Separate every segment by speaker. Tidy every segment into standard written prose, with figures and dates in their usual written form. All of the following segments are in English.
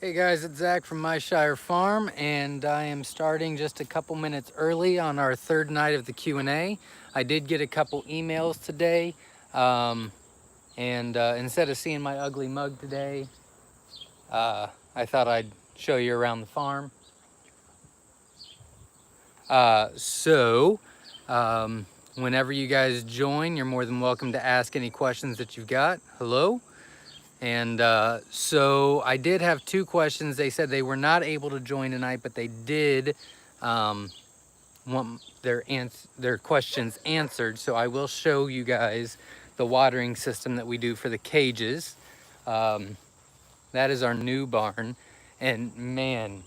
Speaker 1: Hey guys, it's Zach from Myshire Farm, and I am starting just a couple minutes early on our third night of the Q&A. I did get a couple emails today, and instead of seeing my ugly mug today, I thought I'd show you around the farm. Whenever you guys join, you're more than welcome to ask any questions that you've got. Hello. And so I did have two questions. They said they were not able to join tonight, but they did want their questions answered. So I will show you guys the watering system that we do for the cages. That is our new barn. And man,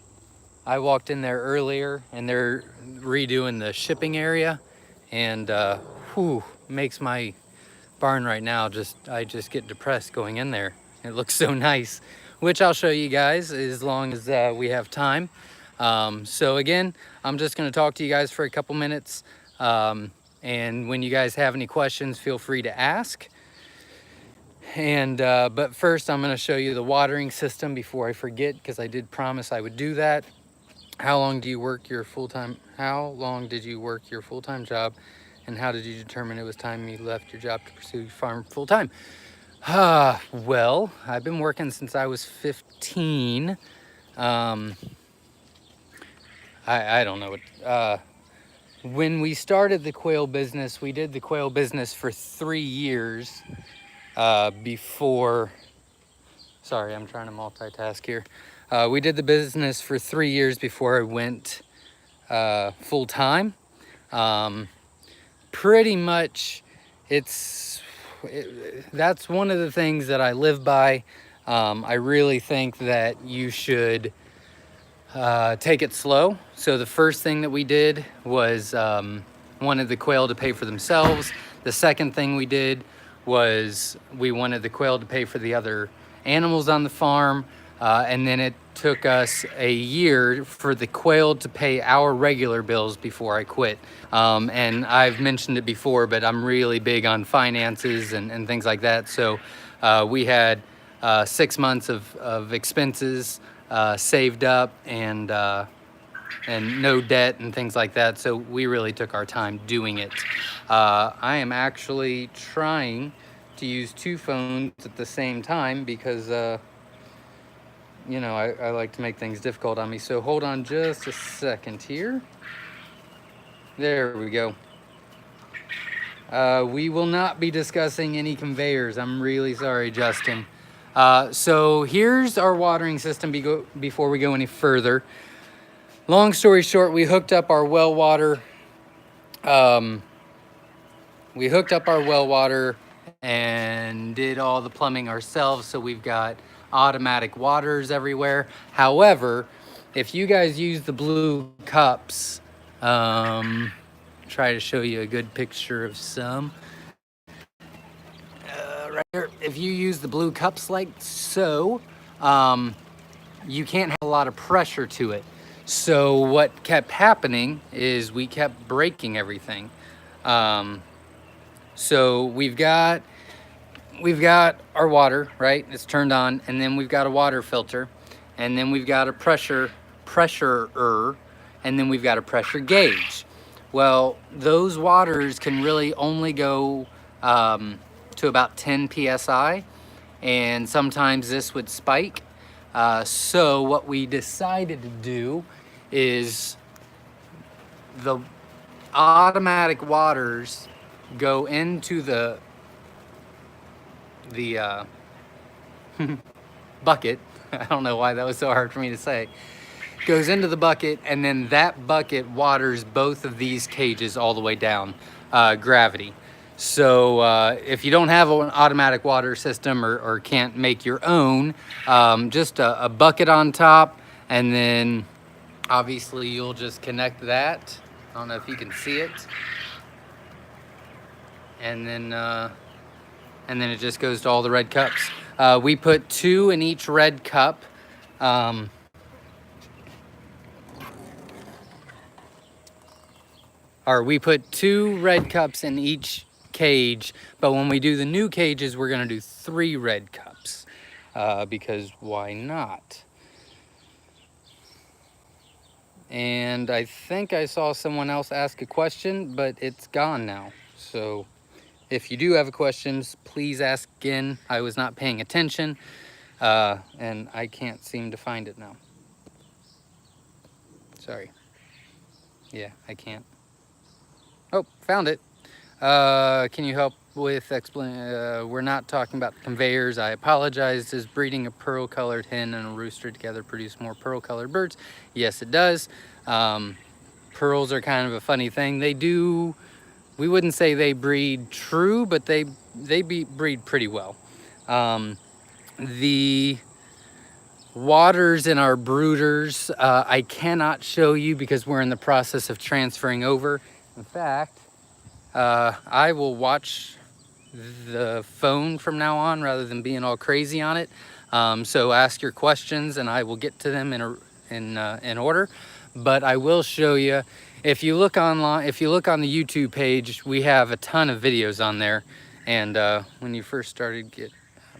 Speaker 1: I walked in there earlier and they're redoing the shipping area, and makes my barn right now I just get depressed going in there. It looks so nice, which I'll show you guys as long as we have time. So again, I'm just going to talk to you guys for a couple minutes, and when you guys have any questions, feel free to ask. And but first I'm going to show you the watering system before I forget, because I did promise I would do that. How long did you work your full-time job, and how did you determine it was time you left your job to pursue farm full-time? Well, I've been working since I was 15. I don't know what, when we started the quail business, we did the quail business for 3 years, before, sorry, I'm trying to multitask here. We did the business for 3 years before I went full-time. Pretty much that's one of the things that I live by. I really think that you should take it slow. So the first thing that we did was wanted the quail to pay for themselves. The second thing we did was we wanted the quail to pay for the other animals on the farm. And then it took us a year for the quail to pay our regular bills before I quit. And I've mentioned it before, but I'm really big on finances and things like that. So we had 6 months of expenses saved up, and no debt and things like that. So we really took our time doing it. I am actually trying to use 2 phones at the same time because you know, I like to make things difficult on me. So hold on just a second here. There we go. We will not be discussing any conveyors. I'm really sorry, Justin. So here's our watering system before we go any further. Long story short, we hooked up our well water. And did all the plumbing ourselves. So we've got automatic waters everywhere. However, if you guys use the blue cups, try to show you a good picture of some. Right here, if you use the blue cups like so, you can't have a lot of pressure to it. So what kept happening is we kept breaking everything. So we've got our water, right? It's turned on, and then we've got a water filter, and then we've got a pressurer, and then we've got a pressure gauge. Well, those waters can really only go to about 10 psi, and sometimes this would spike. So what we decided to do is the automatic waters go into the bucket. I don't know why that was so hard for me to say. Goes into the bucket, and then that bucket waters both of these cages all the way down, gravity. So if you don't have an automatic water system or can't make your own, just a bucket on top, and then obviously you'll just connect that. I don't know if you can see it. And then it just goes to all the red cups. We put 2 in each red cup. Or we put 2 red cups in each cage, but when we do the new cages, we're gonna do 3 red cups, because why not? And I think I saw someone else ask a question, but it's gone now. So if you do have questions, please ask again. I was not paying attention, and I can't seem to find it now. Sorry. Yeah, I can't. Oh, found it. Can you help with explain? We're not talking about the conveyors. I apologize. Does breeding a pearl-colored hen and a rooster together produce more pearl-colored birds? Yes, it does. Pearls are kind of a funny thing. They do. We wouldn't say they breed true, but they breed pretty well. The waters in our brooders, I cannot show you because we're in the process of transferring over. In fact, I will watch the phone from now on rather than being all crazy on it. So ask your questions and I will get to them in order. But I will show you, if you look online, if you look on the YouTube page, we have a ton of videos on there. And when you first started, get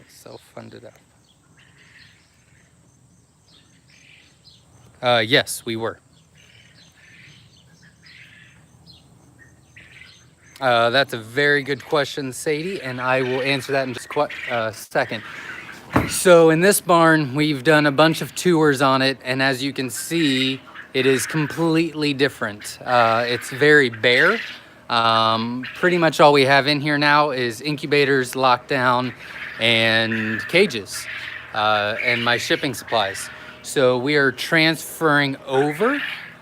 Speaker 1: self-funded out. Yes, we were. That's a very good question, Sadie, and I will answer that in just a second. So in this barn, we've done a bunch of tours on it, and as you can see, it is completely different. It's very bare. Pretty much all we have in here now is incubators, lockdown, and cages, and my shipping supplies. So we are transferring over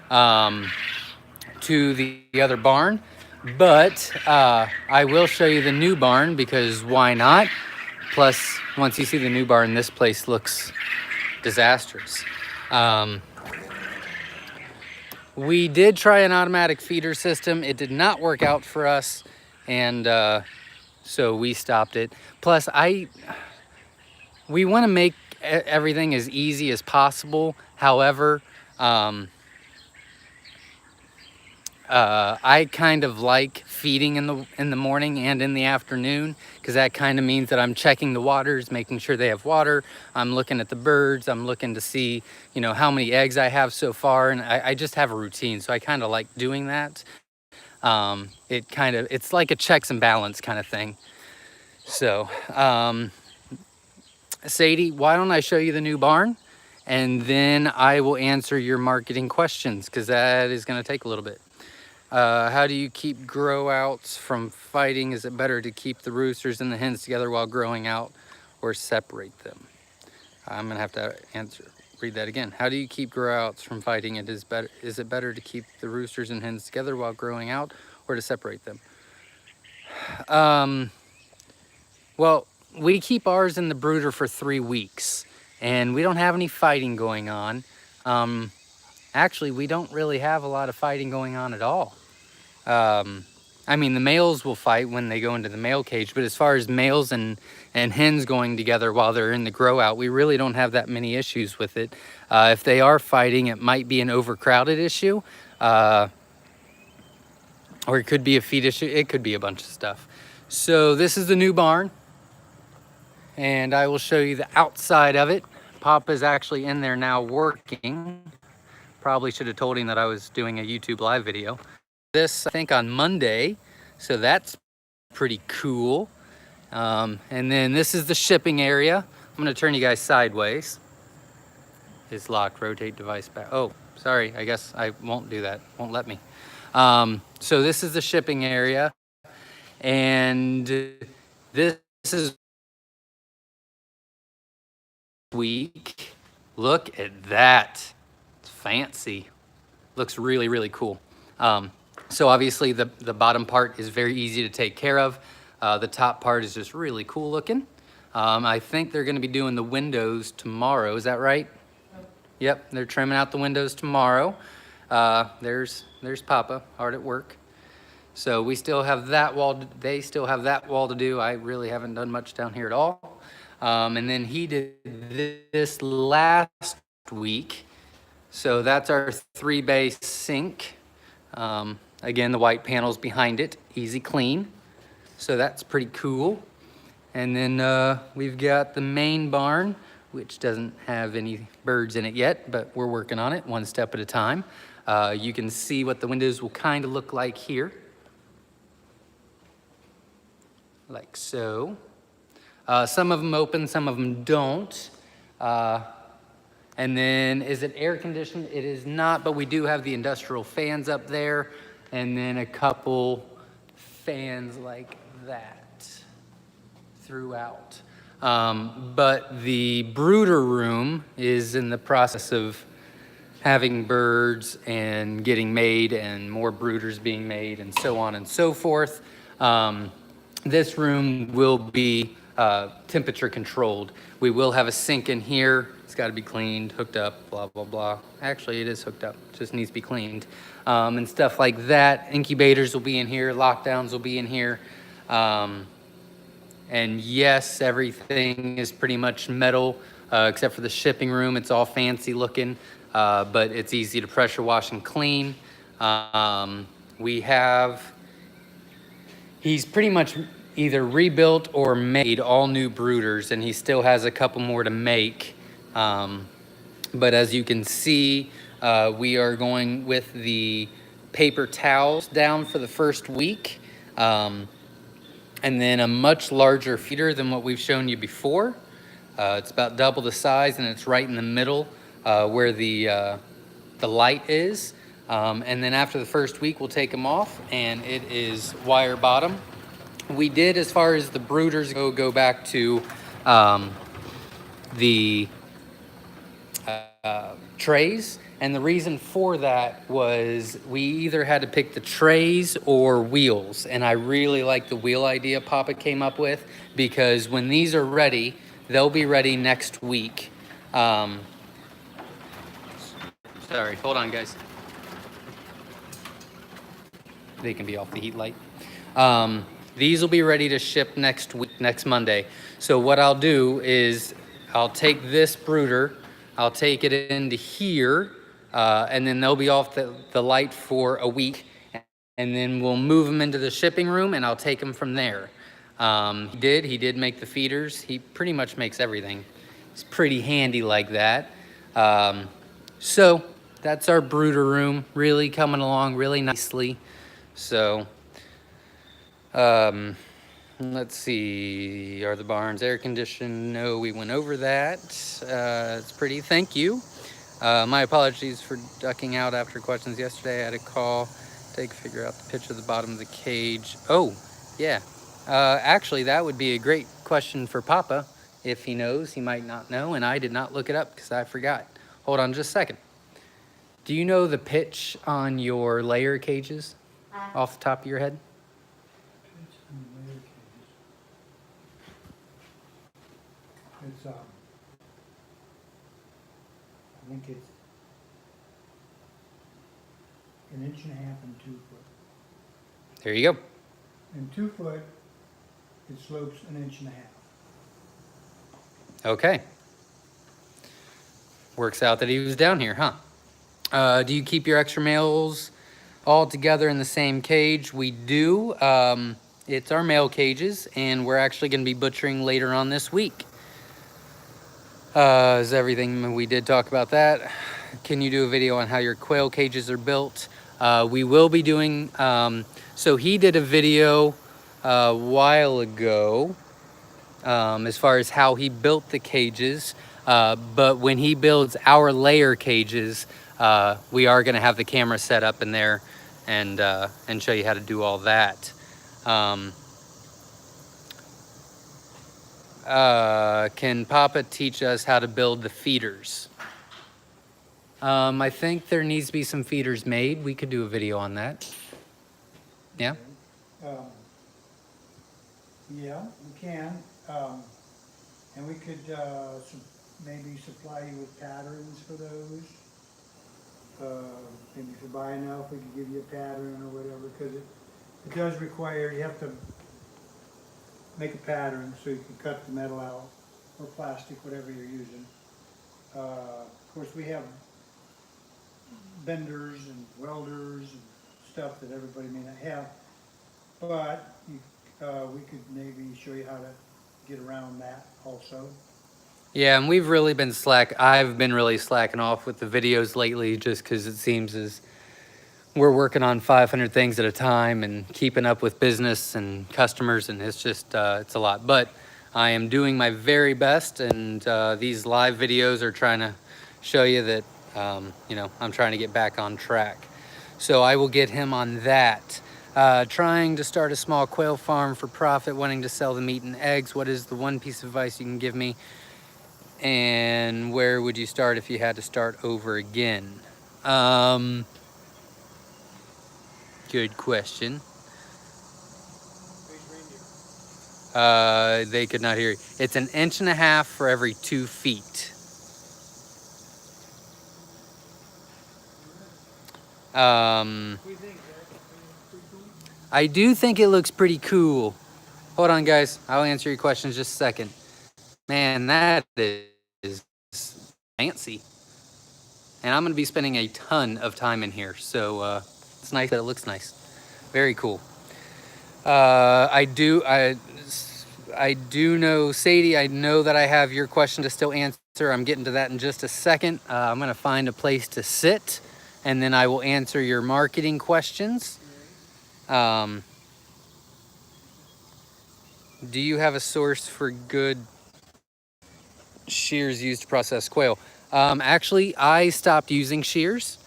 Speaker 1: to the other barn, but I will show you the new barn because why not? Plus, once you see the new barn, this place looks disastrous. We did try an automatic feeder system. It did not work out for us, and so we stopped it. Plus, we want to make everything as easy as possible. However, I kind of like feeding in the morning and in the afternoon because that kind of means that I'm checking the waters, making sure they have water. I'm looking at the birds. I'm looking to see, you know, how many eggs I have so far, and I just have a routine, so I kind of like doing that. It's like a checks and balance kind of thing. So, Sadie, why don't I show you the new barn, and then I will answer your marketing questions because that is going to take a little bit. How do you keep grow outs from fighting? Is it better to keep the roosters and the hens together while growing out or separate them? I'm gonna have to read that again. How do you keep grow outs from fighting? Is it better to keep the roosters and hens together while growing out or to separate them? Well, we keep ours in the brooder for 3 weeks and we don't have any fighting going on. Actually, we don't really have a lot of fighting going on at all. I mean, the males will fight when they go into the male cage, but as far as males and hens going together while they're in the grow out, we really don't have that many issues with it. If they are fighting, it might be an overcrowded issue, or it could be a feed issue. It could be a bunch of stuff. So this is the new barn, and I will show you the outside of it. Papa's actually in there now working. Probably should have told him that I was doing a YouTube live video. This, I think, on Monday, so that's pretty cool. And then this is the shipping area. I'm gonna turn you guys sideways. It's locked, rotate device back. Oh, sorry, I guess I won't do that, won't let me. So this is the shipping area, and this is week. Look at that, it's fancy. Looks really, really cool. So obviously the bottom part is very easy to take care of. The top part is just really cool looking. I think they're gonna be doing the windows tomorrow, is that right? Yep, they're trimming out the windows tomorrow. There's Papa, hard at work. So we still have that wall, they still have that wall to do. I really haven't done much down here at all. And then he did this last week. So that's our 3-bay sink. Again, the white panels behind it, easy clean. So that's pretty cool. And then we've got the main barn, which doesn't have any birds in it yet, but we're working on it one step at a time. You can see what the windows will kind of look like here. Like so. Some of them open, some of them don't. And then, is it air conditioned? It is not, but we do have the industrial fans up there, and then a couple fans like that throughout. But the brooder room is in the process of having birds and getting made and more brooders being made and so on and so forth. This room will be temperature controlled. We will have a sink in here. It's got to be cleaned, hooked up, blah, blah, blah. Actually, it is hooked up, just needs to be cleaned. And stuff like that. Incubators will be in here, lockdowns will be in here. And yes, everything is pretty much metal, except for the shipping room. It's all fancy looking, but it's easy to pressure wash and clean. He's pretty much either rebuilt or made all new brooders, and he still has a couple more to make. But as you can see, we are going with the paper towels down for the first week. And then a much larger feeder than what we've shown you before. It's about double the size, and it's right in the middle where the light is. And then after the first week, we'll take them off, and it is wire bottom. We did, as far as the brooders go back to the trays. And the reason for that was we either had to pick the trays or wheels. And I really like the wheel idea Papa came up with, because when these are ready, they'll be ready next week. Sorry, hold on, guys. They can be off the heat light. These will be ready to ship next week, next Monday. So what I'll do is I'll take this brooder, I'll take it into here, and then they'll be off the light for a week, and then we'll move them into the shipping room, and I'll take them from there. He did make the feeders. He pretty much makes everything. It's pretty handy like that. So that's our brooder room, really coming along really nicely. So, let's see, are the barns air conditioned? No, we went over that. It's pretty, thank you. My apologies for ducking out after questions yesterday. I had a call, figure out the pitch of the bottom of the cage. Oh, yeah. Actually, that would be a great question for Papa. If he knows, he might not know, and I did not look it up because I forgot. Hold on just a second. Do you know the pitch on your layer cages off the top of your head?
Speaker 2: It's, I think it's 1.5 inches and 2 foot.
Speaker 1: There you go.
Speaker 2: And 2 foot, it slopes 1.5 inches.
Speaker 1: Okay. Works out that he was down here, huh? Do you keep your extra males all together in the same cage? We do. It's our male cages, and we're actually going to be butchering later on this week. Is everything, we did talk about that. Can you do a video on how your quail cages are built? We will be doing, so he did a video a while ago as far as how he built the cages, but when he builds our layer cages, we are going to have the camera set up in there and show you how to do all that. Can Papa teach us how to build the feeders? I think there needs to be some feeders made. We could do a video on that. Yeah?
Speaker 2: Yeah, we can. And we could maybe supply you with patterns for those. Maybe if you buy enough, we could give you a pattern or whatever, because it does require, you have to make a pattern so you can cut the metal out, or plastic, whatever you're using. Of course, we have benders and welders and stuff that everybody may not have, but we could maybe show you how to get around that also.
Speaker 1: Yeah, and we've really been I've been really slacking off with the videos lately just because it seems as we're working on 500 things at a time and keeping up with business and customers, and it's just, it's a lot. But I am doing my very best, and these live videos are trying to show you that, you know, I'm trying to get back on track. So I will get him on that. Trying to start a small quail farm for profit, wanting to sell the meat and eggs. What is the one piece of advice you can give me? And where would you start if you had to start over again? Good question. They could not hear you. It's 1.5 inches for every 2 feet. I do think it looks pretty cool. Hold on, guys. I'll answer your questions just a second. Man, that is fancy. And I'm going to be spending a ton of time in here, so it's nice that it looks nice. Very cool. I do know, Sadie, I know that I have your question to still answer. I'm getting to that in just a second. I'm going to find a place to sit, and then I will answer your marketing questions. Do you have a source for good shears used to process quail? Actually, I stopped using shears.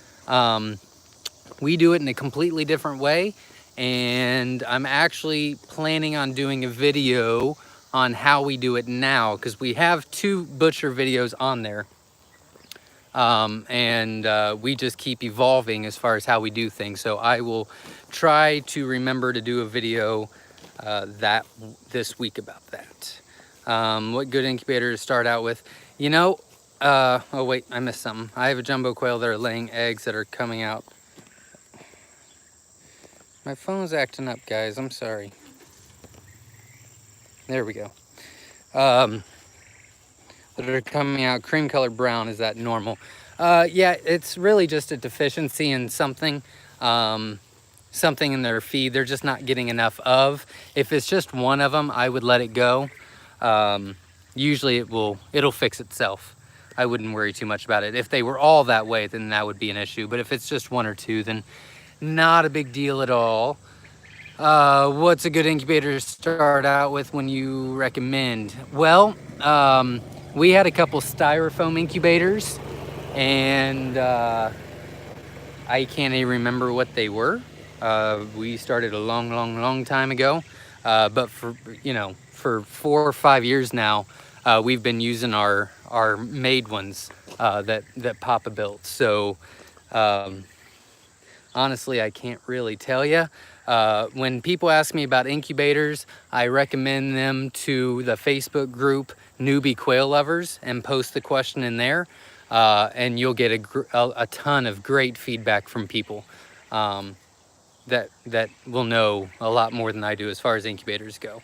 Speaker 1: We do it in a completely different way, and I'm actually planning on doing a video on how we do it now, because we have 2 butcher videos on there, and we just keep evolving as far as how we do things. So I will try to remember to do a video this week about that. What good incubator to start out with? You know, oh wait, I missed something. I have a jumbo quail that are laying eggs that are coming out. My phone's acting up, guys. I'm sorry. There we go. That are coming out cream colored brown. Is that normal? Yeah, it's really just a deficiency in something. Something in their feed they're just not getting enough of. If it's just one of them, I would let it go. Usually it'll fix itself. I wouldn't worry too much about it. If they were all that way, then that would be an issue. But if it's just 1 or 2, then not a big deal at all. What's a good incubator to start out with when you recommend? Well, we had a couple styrofoam incubators, and I can't even remember what they were. We started a long time ago, but for 4 or 5 years now, we've been using our made ones that Papa built. So honestly, I can't really tell you. When people ask me about incubators, I recommend them to the Facebook group Newbie Quail Lovers and post the question in there, and you'll get a ton of great feedback from people that will know a lot more than I do as far as incubators go.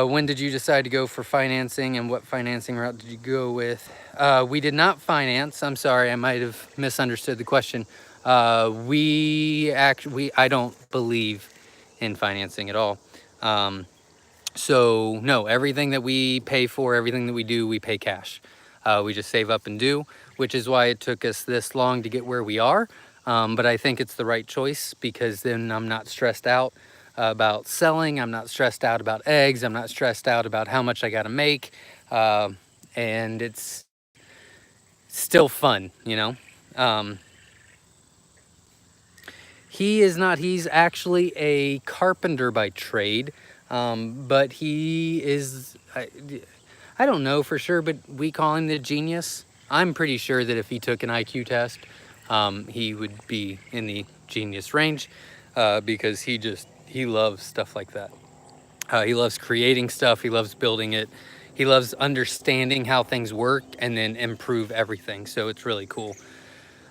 Speaker 1: When did you decide to go for financing, and what financing route did you go with? We did not finance. I'm sorry, I might have misunderstood the question. I don't believe in financing at all. So no, everything that we pay for, everything that we do, we pay cash. We just save up and do, which is why it took us this long to get where we are. But I think it's the right choice, because then I'm not stressed out about selling. I'm not stressed out about eggs. I'm not stressed out about how much I got to make. And it's still fun, you know? He's actually a carpenter by trade, but he is, I don't know for sure, but we call him the genius. I'm pretty sure that if he took an IQ test, he would be in the genius range, because he loves stuff like that. He loves creating stuff. He loves building it. He loves understanding how things work and then improve everything. So it's really cool.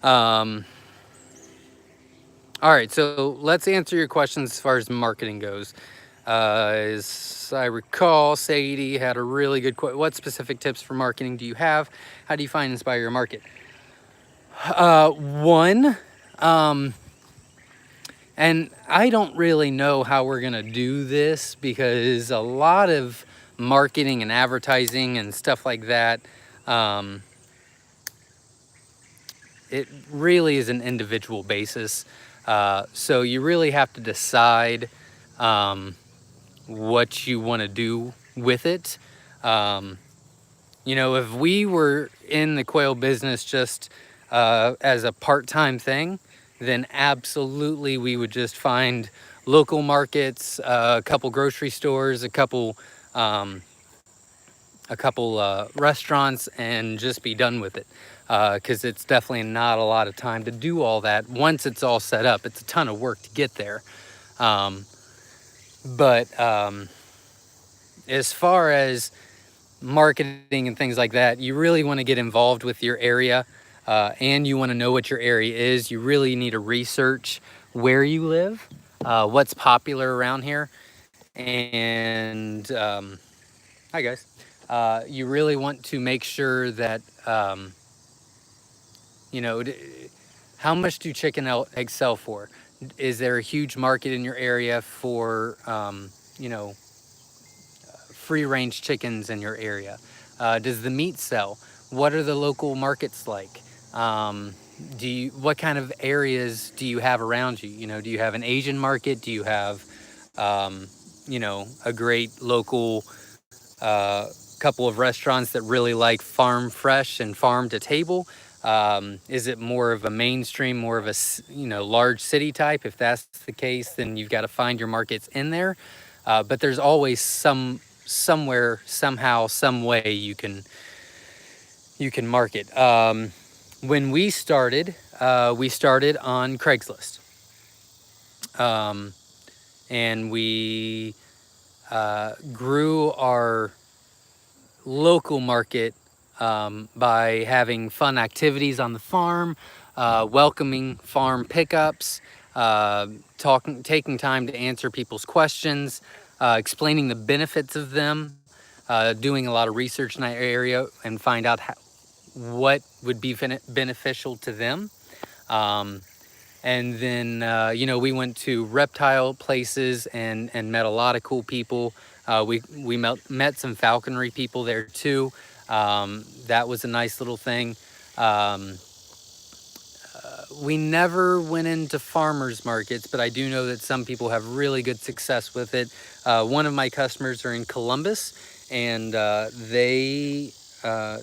Speaker 1: All right, so let's answer your questions as far as marketing goes. As I recall, Sadie had a really good question. What specific tips for marketing do you have? How do you find and inspire your market? And I don't really know how we're gonna do this, because a lot of marketing and advertising and stuff like that, it really is an individual basis. So you really have to decide what you want to do with it. You know, if we were in the quail business just as a part-time thing, then absolutely we would just find local markets, a couple grocery stores, um, a couple restaurants, and just be done with it. Because it's definitely not a lot of time to do all that once it's all set up. It's a ton of work to get there. Um, but as far as marketing and things like that, you really want to get involved with your area, and you want to know what your area is. You really need to research where you live, what's popular around here, and hi guys. You really want to make sure that you know, how much do chicken eggs sell for? Is there a huge market in your area for you know, free range chickens in your area? Does the meat sell? What are the local markets like? What kind of areas do you have around you? You know, do you have an Asian market? Do you have, you know, a great local couple of restaurants that really like farm fresh and farm to table? Is it more of a mainstream, more of a, you know, large city type? If that's the case, then you've got to find your markets in there. But there's always somewhere, somehow, some way you can market. When we started on Craigslist, and we grew our local market by having fun activities on the farm, welcoming farm pickups, taking time to answer people's questions, explaining the benefits of them, doing a lot of research in that area and find out what would be beneficial to them. And then, you know, we went to reptile places and met a lot of cool people. We met some falconry people there too. That was a nice little thing. We never went into farmers markets, but I do know that some people have really good success with it. One of my customers are in Columbus, and they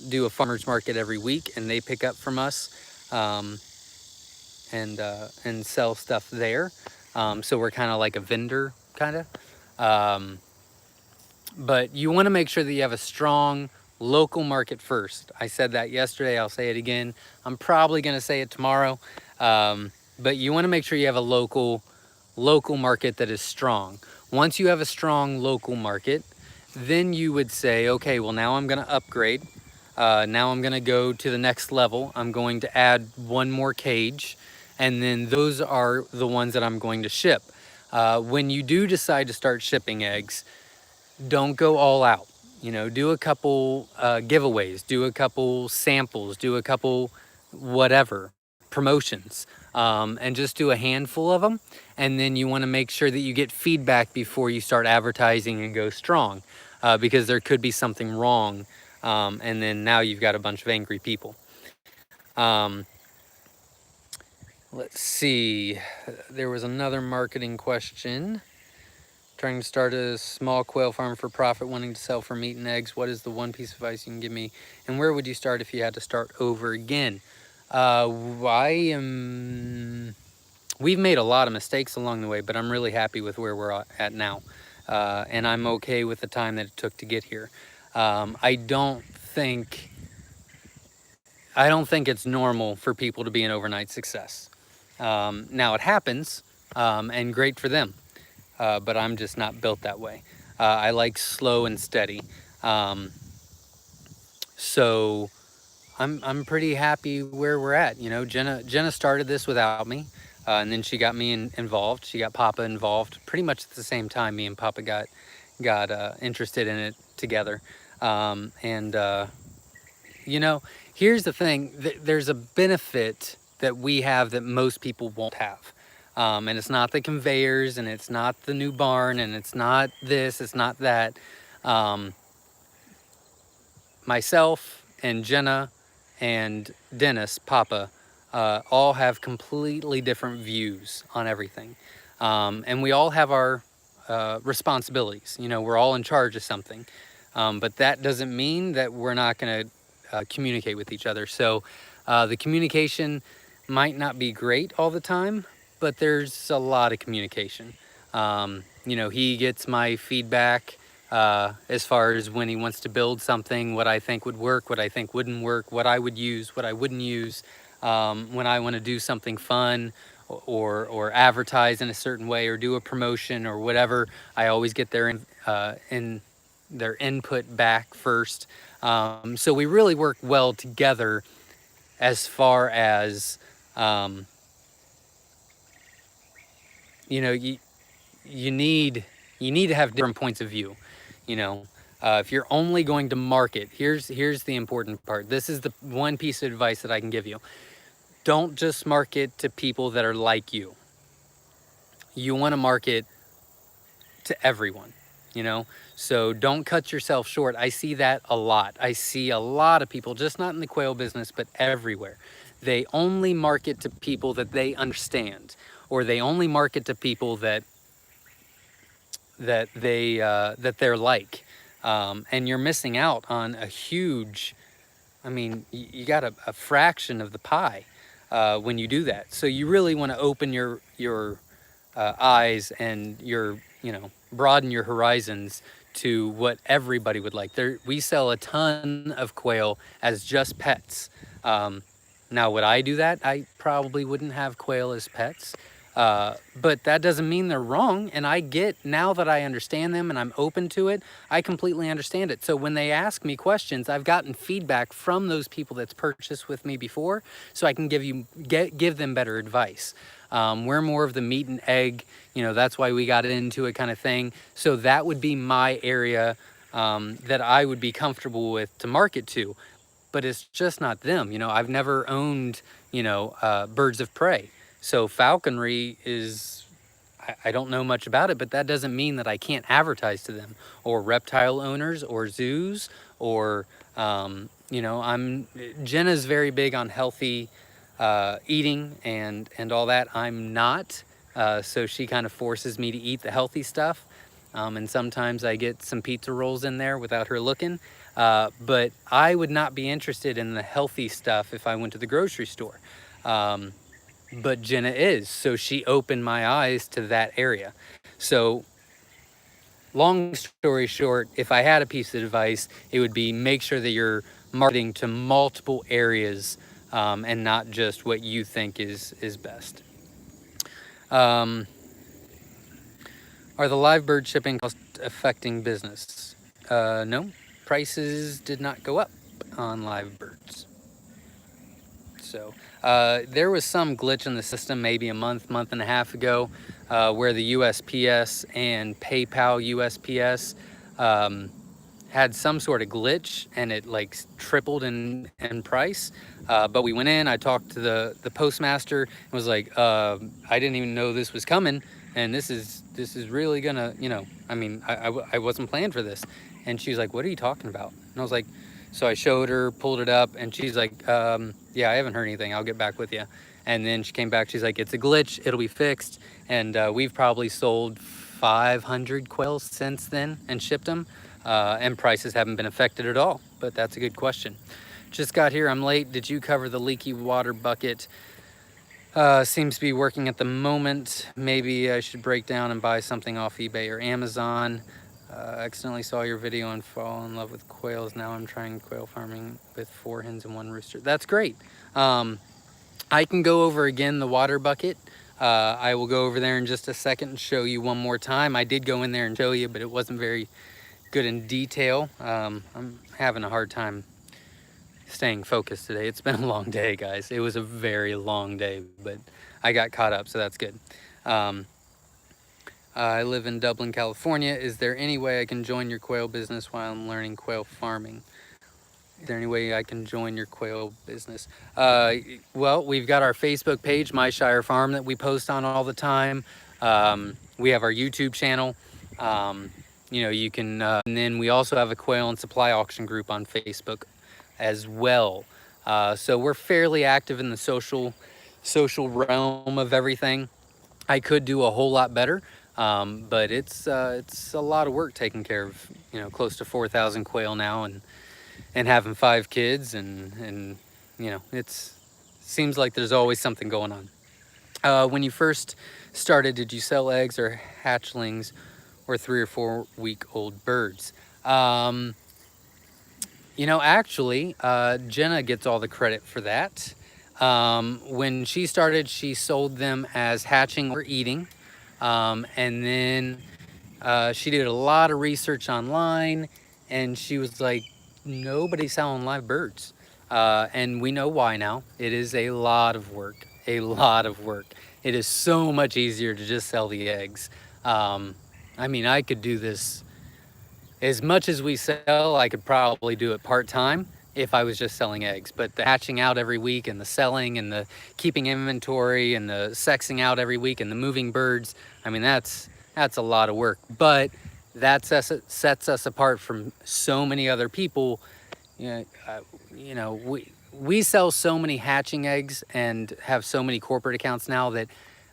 Speaker 1: do a farmers market every week, and they pick up from us. And sell stuff there. So we're kind of like a vendor, kind of. But you want to make sure that you have a strong local market first. I said that yesterday. I'll say it again. I'm probably going to say it tomorrow. But you want to make sure you have a local market that is strong. Once you have a strong local market, then you would say, okay, well, now I'm going to upgrade. Now I'm going to go to the next level. I'm going to add one more cage, and then those are the ones that I'm going to ship. When you do decide to start shipping eggs, don't go all out. You know, do a couple giveaways, do a couple samples, do a couple whatever promotions, and just do a handful of them. And then you want to make sure that you get feedback before you start advertising and go strong, because there could be something wrong, and then now you've got a bunch of angry people. Let's see, there was another marketing question. Trying to start a small quail farm for profit, wanting to sell for meat and eggs. What is the one piece of advice you can give me? And where would you start if you had to start over again? We've made a lot of mistakes along the way, but I'm really happy with where we're at now. And I'm okay with the time that it took to get here. I don't think it's normal for people to be an overnight success. Now it happens, and great for them. But I'm just not built that way. I like slow and steady. So I'm pretty happy where we're at. You know, Jenna started this without me, and then she got me involved. She got Papa involved pretty much at the same time. Me and Papa got interested in it together. You know, here's the thing. There's a benefit that we have that most people won't have. And it's not the conveyors, and it's not the new barn, and it's not this, it's not that. myself and Jenna and Dennis, Papa, all have completely different views on everything. And we all have our responsibilities. You know, we're all in charge of something. But that doesn't mean that we're not going to communicate with each other. So the communication might not be great all the time, but there's a lot of communication. You know, he gets my feedback as far as when he wants to build something, what I think would work, what I think wouldn't work, what I would use, what I wouldn't use. When I want to do something fun or advertise in a certain way or do a promotion or whatever, I always get in their input back first. So we really work well together as far as, you know, you need to have different points of view. You know, if you're only going to market, here's the important part. This is the one piece of advice that I can give you. Don't just market to people that are like you. You want to market to everyone, you know? So don't cut yourself short. I see that a lot. I see a lot of people, just not in the quail business, but everywhere. They only market to people that they understand, or they only market to people that they're like. And you're missing out on a huge, I mean, you got a fraction of the pie when you do that. So you really want to open your eyes and broaden your horizons to what everybody would like. We sell a ton of quail as just pets. Now, would I do that? I probably wouldn't have quail as pets. But that doesn't mean they're wrong. And now that I understand them and I'm open to it, I completely understand it. So when they ask me questions, I've gotten feedback from those people that's purchased with me before, so I can give them better advice. We're more of the meat and egg, that's why we got into it kind of thing. So that would be my area that I would be comfortable with to market to. But it's just not them. I've never owned, birds of prey. So falconry is, I don't know much about it, but that doesn't mean that I can't advertise to them, or reptile owners or zoos, or, Jenna's very big on healthy eating and all that. I'm not, so she kind of forces me to eat the healthy stuff. And sometimes I get some pizza rolls in there without her looking. But I would not be interested in the healthy stuff if I went to the grocery store. But Jenna is, so she opened my eyes to that area. So long story short, if I had a piece of advice, it would be make sure that you're marketing to multiple areas and not just what you think is best. Are the live bird shipping costs affecting business? No, prices did not go up on live birds. So there was some glitch in the system maybe a month and a half ago where the USPS and PayPal USPS had some sort of glitch, and it like tripled in price. But we went in, I talked to the postmaster and was like, I didn't even know this was coming, and this is really gonna, I wasn't planned for this. And she's like, what are you talking about? And I was like, so I showed her, pulled it up, and she's like, yeah, I haven't heard anything, I'll get back with you. And then she came back, she's like, it's a glitch, it'll be fixed. And we've probably sold 500 quails since then and shipped them. And prices haven't been affected at all, but that's a good question. Just got here, I'm late. Did you cover the leaky water bucket? Seems to be working at the moment. Maybe I should break down and buy something off eBay or Amazon. Accidentally saw your video and fall in love with quails. Now I'm trying quail farming with 4 hens and 1 rooster. That's great. I can go over again the water bucket. I will go over there in just a second and show you one more time. I did go in there and show you, but it wasn't very good in detail. I'm having a hard time staying focused today. It's been a long day, guys. It was a very long day, but I got caught up, so that's good. I live in Dublin, California. Is there any way I can join your quail business while I'm learning quail farming? Is there any way I can join your quail business? Well, we've got our Facebook page, Myshire Farm, that we post on all the time. We have our YouTube channel. you know, you can, and then we also have a quail and supply auction group on Facebook as well. So we're fairly active in the social realm of everything. I could do a whole lot better, but it's a lot of work taking care of, you know, close to 4,000 quail now, and having 5 kids, and you know, it's seems like there's always something going on. When you first started, did you sell eggs or hatchlings or 3 or 4 week old birds? You know, actually, Jenna gets all the credit for that. When she started, she sold them as hatching or eating. And then she did a lot of research online, and she was like, nobody's selling live birds. And we know why now. It is a lot of work, a lot of work. It is so much easier to just sell the eggs. I mean, I could do this as much as we sell. I could probably do it part-time if I was just selling eggs, but the hatching out every week and the selling and the keeping inventory and the sexing out every week and the moving birds, I mean, that's a lot of work. But that sets us apart from so many other people. You know, we sell so many hatching eggs and have so many corporate accounts now that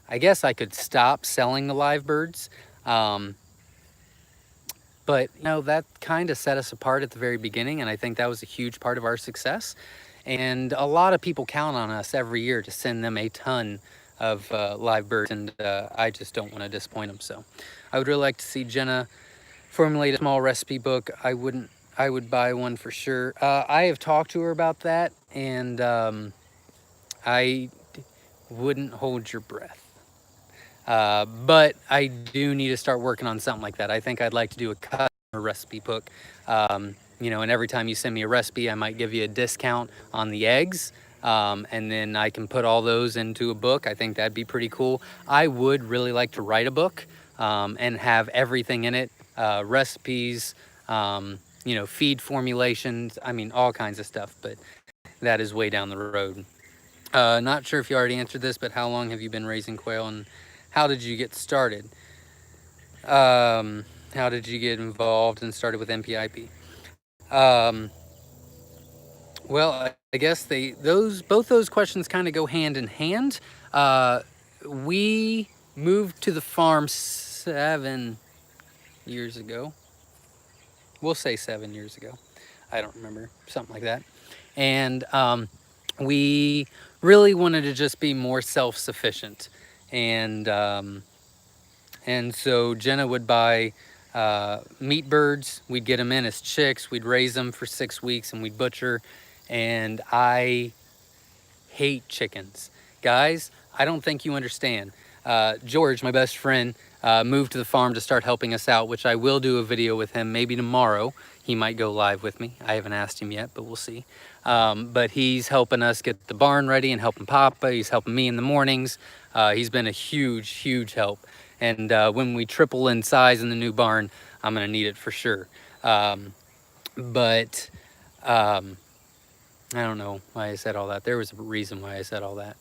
Speaker 1: I guess I could stop selling the live birds. But you know, that kind of set us apart at the very beginning, and I think that was a huge part of our success. And a lot of people count on us every year to send them a ton of live birds, and I just don't want to disappoint them. So I would really like to see Jenna formulate a small recipe book. I would buy one for sure. I have talked to her about that, and I wouldn't hold your breath. But I do need to start working on something like that. I think I'd like to do a customer recipe book. You know, and every time you send me a recipe, I might give you a discount on the eggs. And then I can put all those into a book. I think that'd be pretty cool. I would really like to write a book and have everything in it, recipes, you know, feed formulations. I mean, all kinds of stuff, but that is way down the road. Not sure if you already answered this, but how long have you been raising quail, and how did you get started? How did you get involved and started with MPIP? Um, well, I guess both those questions kind of go hand in hand. We moved to the farm 7 years ago. We'll say 7 years ago. I don't remember, something like that. And we really wanted to just be more self-sufficient, and so Jenna would buy meat birds. We'd get them in as chicks. We'd raise them for 6 weeks, and we'd butcher. And I hate chickens. Guys, I don't think you understand. George, my best friend, moved to the farm to start helping us out, which I will do a video with him maybe tomorrow. He might go live with me. I haven't asked him yet, but we'll see. But he's helping us get the barn ready and helping Papa. He's helping me in the mornings. He's been a huge, huge help. And when we triple in size in the new barn, I'm gonna need it for sure. But I don't know why I said all that. There was a reason why I said all that.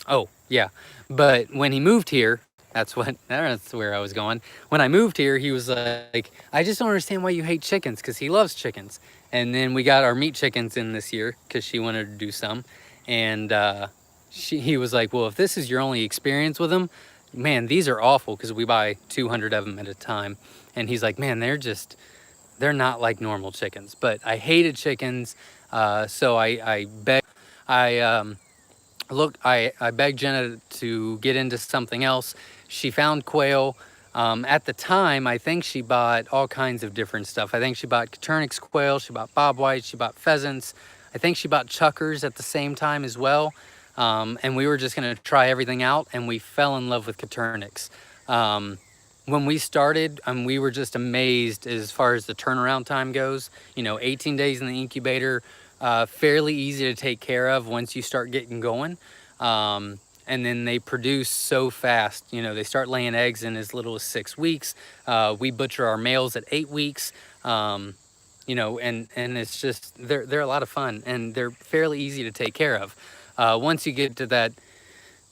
Speaker 1: Oh, yeah. But when he moved here, that's where I was going. When I moved here, he was like, I just don't understand why you hate chickens, because he loves chickens. And then we got our meat chickens in this year because she wanted to do some. And he was like, well, if this is your only experience with them, man, these are awful, because we buy 200 of them at a time. And he's like, man, they're not like normal chickens. But I hated chickens, so I begged Jenna to get into something else. She found quail. At the time, I think she bought all kinds of different stuff. I think she bought Coturnix quail, she bought bobwhite, she bought pheasants. I think she bought chuckers at the same time as well. And we were just gonna try everything out, and we fell in love with Coturnix. When we started, we were just amazed as far as the turnaround time goes. You know, 18 days in the incubator, fairly easy to take care of once you start getting going. And then they produce so fast. You know, they start laying eggs in as little as 6 weeks. We butcher our males at 8 weeks. You know, and it's just, they're a lot of fun, and they're fairly easy to take care of. Once you get to that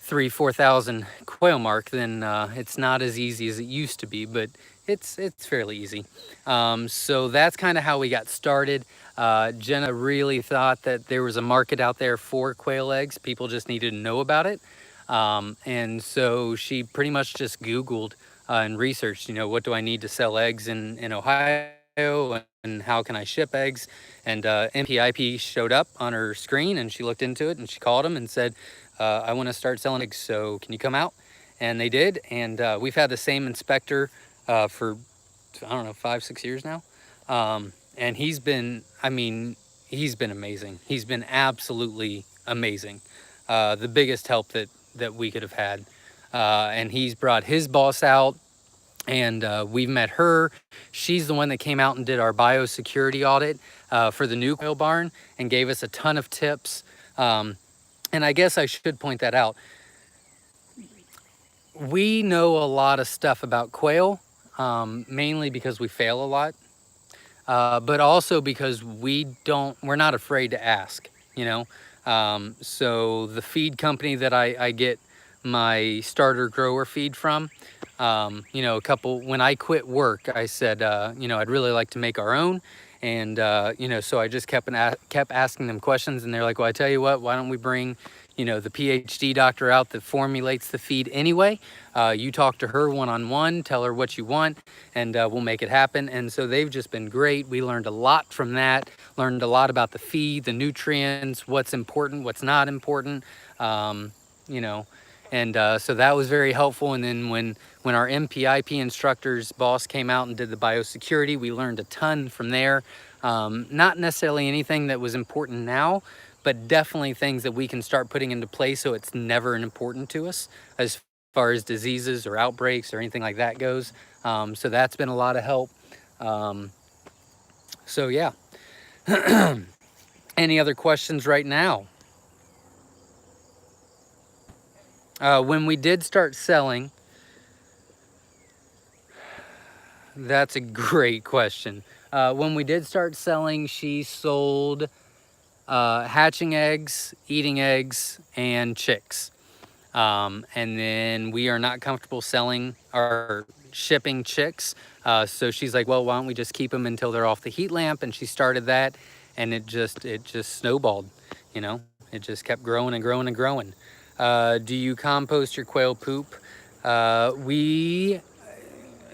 Speaker 1: 4,000 quail mark, then it's not as easy as it used to be, but it's fairly easy. So that's kind of how we got started. Jenna really thought that there was a market out there for quail eggs. People just needed to know about it. And so she pretty much just Googled and researched, what do I need to sell eggs in Ohio, and how can I ship eggs? And MPIP showed up on her screen, and she looked into it, and she called them and said, I want to start selling eggs, so can you come out? And they did, and we've had the same inspector for, I don't know, 5-6 years now. And he's been, he's been amazing. He's been absolutely amazing. The biggest help that we could have had. And he's brought his boss out, and we've met her. She's the one that came out and did our biosecurity audit for the new quail barn and gave us a ton of tips. And I guess I should point that out. We know a lot of stuff about quail, mainly because we fail a lot, but also because we're not afraid to ask, So the feed company that I get my starter grower feed from, when I quit work, I said, I'd really like to make our own. And, so I just kept asking them questions, and they're like, well, I tell you what, why don't we bring, the PhD doctor out that formulates the feed anyway? You talk to her one-on-one, tell her what you want, and we'll make it happen. And so they've just been great. We learned a lot from that, learned a lot about the feed, the nutrients, what's important, what's not important, and so that was very helpful. And then when our MPIP instructor's boss came out and did the biosecurity, we learned a ton from there. Not necessarily anything that was important now, but definitely things that we can start putting into place so it's never important to us as far as diseases or outbreaks or anything like that goes. So that's been a lot of help. So yeah. Any other questions right now? When we did start selling, that's a great question. When we did start selling, she sold hatching eggs, eating eggs, and chicks. And then we are not comfortable selling or shipping chicks. So she's like, well, why don't we just keep them until they're off the heat lamp? And she started that, and it just snowballed, It just kept growing and growing and growing. Do you compost your quail poop?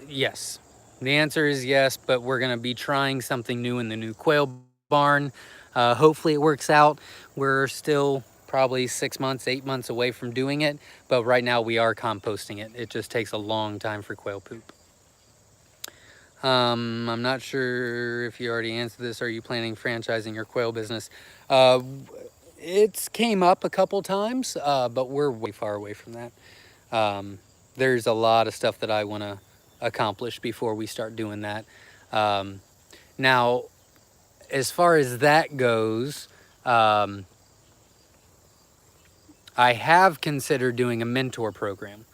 Speaker 1: Yes. The answer is yes, but we're going to be trying something new in the new quail barn. Hopefully it works out. We're still probably 6 months, 8 months away from doing it, but right now we are composting it. It just takes a long time for quail poop. I'm not sure if you already answered this. Are you planning franchising your quail business? It's came up a couple times, but we're way far away from that. There's a lot of stuff that I want to accomplish before we start doing that. Now, as far as that goes, I have considered doing a mentor program.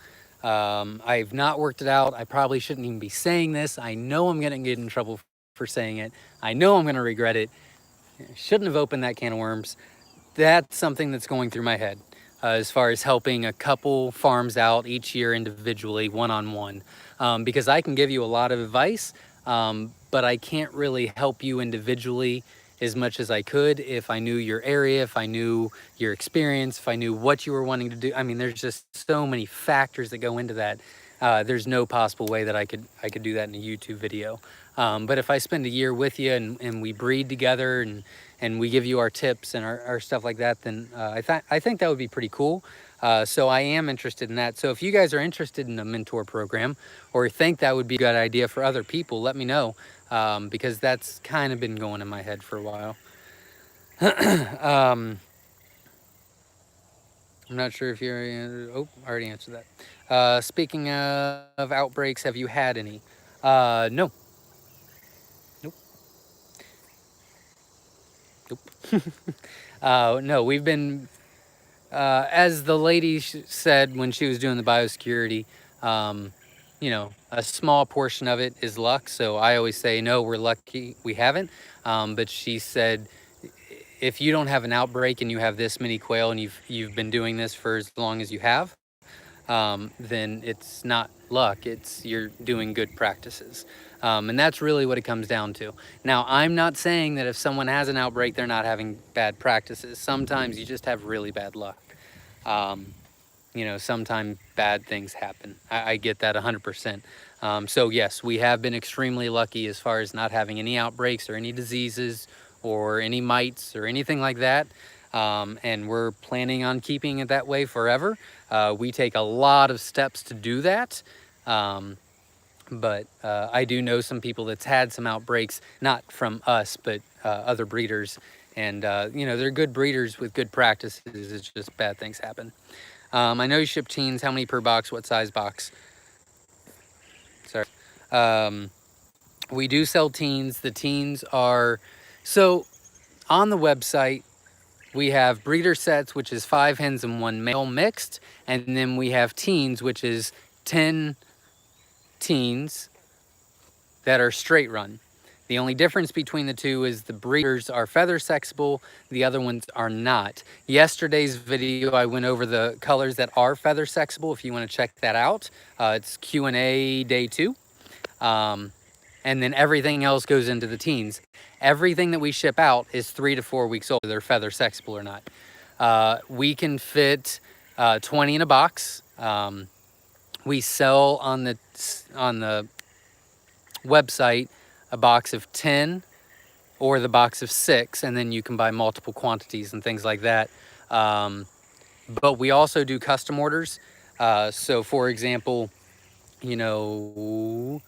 Speaker 1: I've not worked it out. I probably shouldn't even be saying this. I know I'm going to get in trouble for saying it. I know I'm going to regret it. Shouldn't have opened that can of worms. That's something that's going through my head as far as helping a couple farms out each year individually, one-on-one, because I can give you a lot of advice, but I can't really help you individually as much as I could if I knew your area, if I knew your experience, if I knew what you were wanting to do. I mean, there's just so many factors that go into that. There's no possible way that I could do that in a YouTube video. But if I spend a year with you and we breed together and we give you our tips and our stuff like that, then I think that would be pretty cool. So I am interested in that. So if you guys are interested in a mentor program or think that would be a good idea for other people, let me know, because that's kind of been going in my head for a while. I'm not sure if you already answered that. Speaking of outbreaks, have you had any? No. Nope. Nope. No, we've been, as the lady said when she was doing the biosecurity, a small portion of it is luck. So I always say, no, we're lucky we haven't. But she said if you don't have an outbreak and you have this many quail and you've been doing this for as long as you have, then it's not luck, it's you're doing good practices. And that's really what it comes down to. Now, I'm not saying that if someone has an outbreak, they're not having bad practices. Sometimes you just have really bad luck. You know, sometimes bad things happen. I get that 100%. So yes, we have been extremely lucky as far as not having any outbreaks or any diseases or any mites or anything like that. And we're planning on keeping it that way forever. We take a lot of steps to do that. But I do know some people that's had some outbreaks, not from us, but other breeders. And, you know, they're good breeders with good practices. It's just bad things happen. I know you ship teens. How many per box? What size box? Sorry. We do sell teens. The teens are... So on the website, we have breeder sets, which is 5 hens and 1 male mixed. And then we have teens, which is 10 teens that are straight run. The only difference between the two is the breeders are feather sexable, the other ones are not. Yesterday's video, I went over the colors that are feather sexable. If you want to check that out, it's Q&A day 2. And then everything else goes into the teens. Everything that we ship out is 3 to 4 weeks old, whether they're feather sexable or not. We can fit 20 in a box. We sell on the website a box of 10 or the box of 6, and then you can buy multiple quantities and things like that. But we also do custom orders. So for example, you know,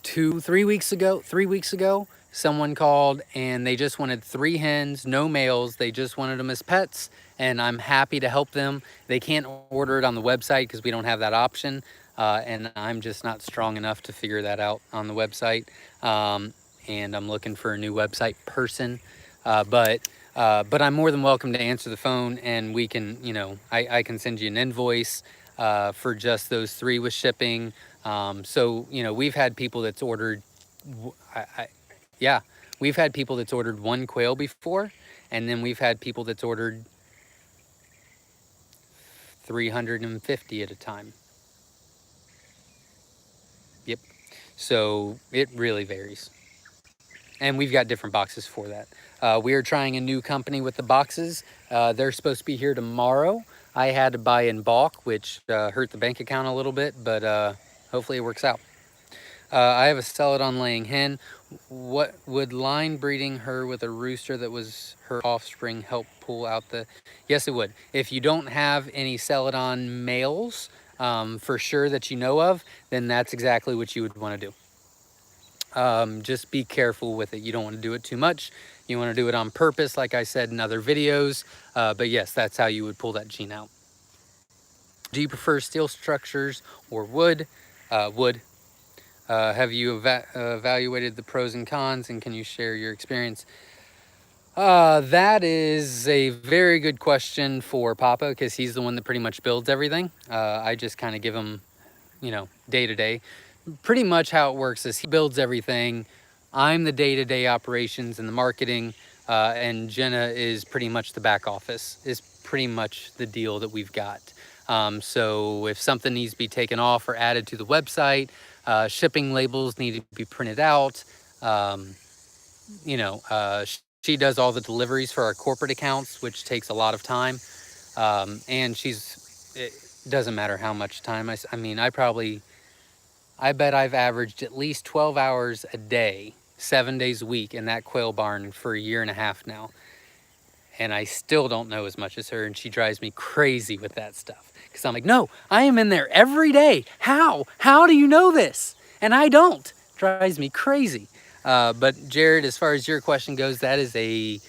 Speaker 1: 3 weeks ago, someone called and they just wanted 3 hens, no males. They just wanted them as pets, and I'm happy to help them. They can't order it on the website because we don't have that option. And I'm just not strong enough to figure that out on the website. And I'm looking for a new website person. But I'm more than welcome to answer the phone, and we can, you know, I can send you an invoice for just those 3 with shipping. So, you know, we've had people that's ordered, we've had people that's ordered 1 quail before, and then we've had people that's ordered 350 at a time. Yep. So it really varies. And we've got different boxes for that. We are trying a new company with the boxes. They're supposed to be here tomorrow. I had to buy in bulk, which hurt the bank account a little bit, but hopefully it works out. I have a Celadon laying hen. What would line breeding her with a rooster that was her offspring help pull out the... Yes, it would. If you don't have any Celadon males for sure that you know of, then that's exactly what you would want to do. Just be careful with it. You don't want to do it too much. You want to do it on purpose, like I said in other videos. But yes, that's how you would pull that gene out. Do you prefer steel structures or wood? Wood. Have you evaluated the pros and cons, and can you share your experience? That is a very good question for Papa, because he's the one that pretty much builds everything. I just kind of give him, you know, day to day. Pretty much how it works is he builds everything. I'm the day-to-day operations and the marketing, and Jenna is pretty much the back office, is pretty much the deal that we've got. So if something needs to be taken off or added to the website, shipping labels need to be printed out, you know, she does all the deliveries for our corporate accounts, which takes a lot of time. And it doesn't matter how much time. I mean, I bet I've averaged at least 12 hours a day, 7 days a week in that quail barn for 1.5 years now. And I still don't know as much as her, and she drives me crazy with that stuff. Because I'm like, no, I am in there every day. How? How do you know this? And I don't. Drives me crazy. But Jared, as far as your question goes, that is a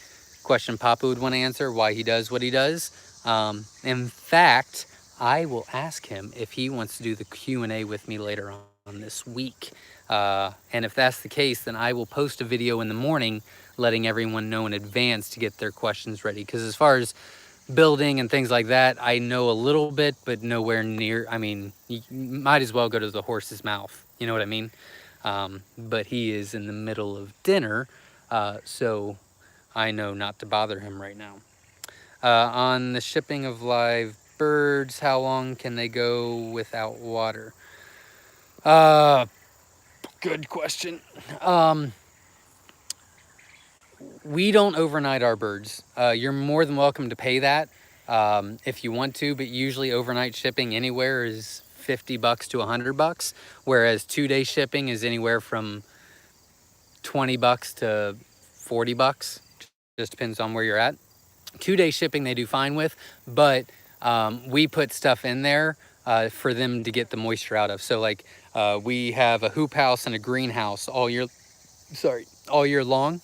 Speaker 1: question Papa would want to answer, why he does what he does. In fact, I will ask him if he wants to do the Q&A with me later on this week. And if that's the case, then I will post a video in the morning letting everyone know in advance to get their questions ready. Because as far as building and things like that, I know a little bit, but nowhere near. I mean, you might as well go to the horse's mouth. You know what I mean? But he is in the middle of dinner, so I know not to bother him right now. On the shipping of live birds, how long can they go without water? Good question. We don't overnight our birds. You're more than welcome to pay that if you want to, but usually overnight shipping anywhere is $50 to $100, whereas 2-day shipping is anywhere from $20 to $40. Just depends on where you're at. 2-day shipping they do fine with, but we put stuff in there for them to get the moisture out of. So like we have a hoop house and a greenhouse all year long.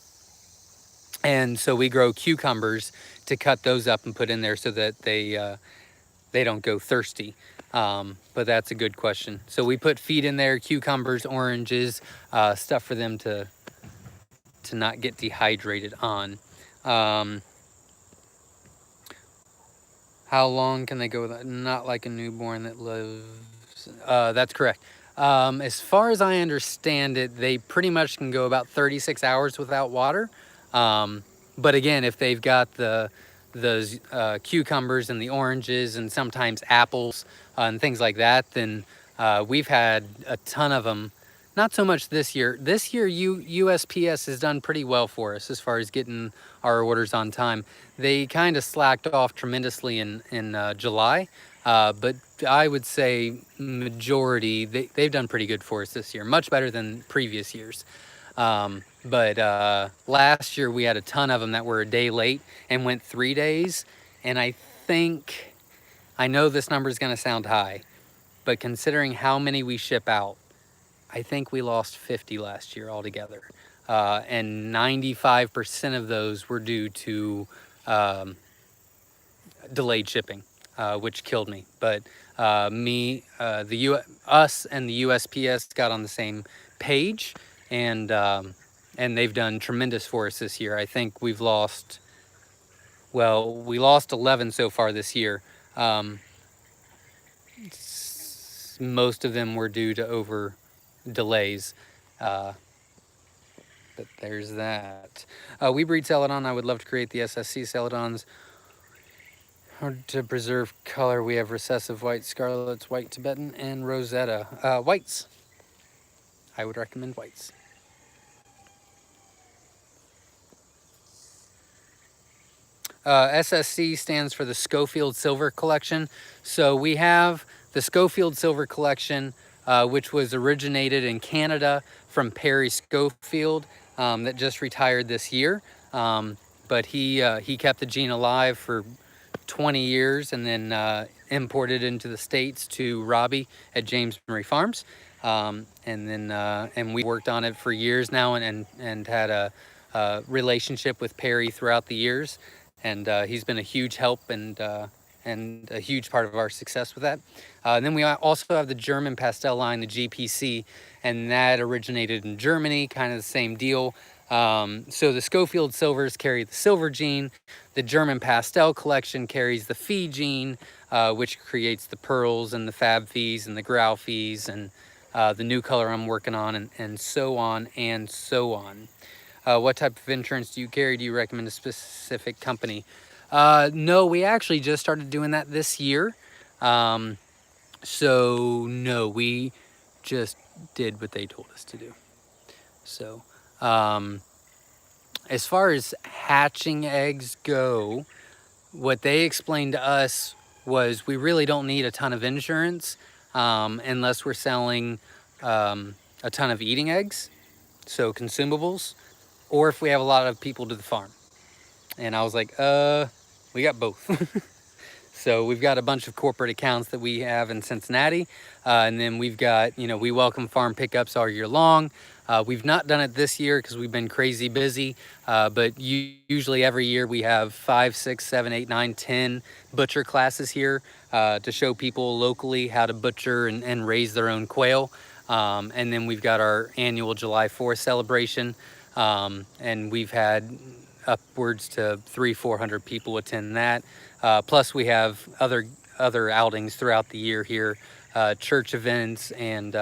Speaker 1: And so we grow cucumbers to cut those up and put in there so that they don't go thirsty. But that's a good question. So we put feed in there, cucumbers, oranges, stuff for them to not get dehydrated on. How long can they go without? Not like a newborn that lives. That's correct. As far as I understand it, they pretty much can go about 36 hours without water. But again, if they've got those cucumbers and the oranges and sometimes apples and things like that, then we've had a ton of them. Not so much this year. This year, USPS has done pretty well for us as far as getting our orders on time. They kind of slacked off tremendously in July, but I would say majority, they've done pretty good for us this year, much better than previous years. But last year we had a ton of them that were a day late and went 3 days. And I know this number is going to sound high, but considering how many we ship out, I think we lost 50 last year altogether. And 95% of those were due to delayed shipping, which killed me. But us and the USPS got on the same page, and they've done tremendous for us this year. I think we lost 11 so far this year. Most of them were due to over delays. But there's that. We breed Celadon. I would love to create the SSC Celadons. Or to preserve color, we have recessive white, scarlets, white Tibetan, and Rosetta. Whites. I would recommend whites. SSC stands for the Schofield Silver Collection. So we have the Schofield Silver Collection, which was originated in Canada from Perry Schofield, that just retired this year. But he kept the gene alive for 20 years and then imported into the States to Robbie at James Murray Farms. And we worked on it for years now and had a relationship with Perry throughout the years. And he's been a huge help and a huge part of our success with that. And then we also have the German pastel line, the GPC, and that originated in Germany, kind of the same deal. So the Schofield Silvers carry the silver gene. The German pastel collection carries the Phi gene, which creates the pearls and the Fab Phis and the Grau Phis and the new color I'm working on, and so on and so on. What type of insurance do you carry? Do you recommend a specific company? No, we actually just started doing that this year. So no, we just did what they told us to do. So as far as hatching eggs go, what they explained to us was we really don't need a ton of insurance unless we're selling a ton of eating eggs, so consumables, or if we have a lot of people to the farm. And I was like, we got both. So we've got a bunch of corporate accounts that we have in Cincinnati. And then we've got, we welcome farm pickups all year long. We've not done it this year because we've been crazy busy. But usually every year we have 5, 6, 7, 8, 9, 10 butcher classes here to show people locally how to butcher and raise their own quail. And then we've got our annual July 4th celebration. And we've had upwards to 300-400 people attend that. Plus we have other outings throughout the year here, church events and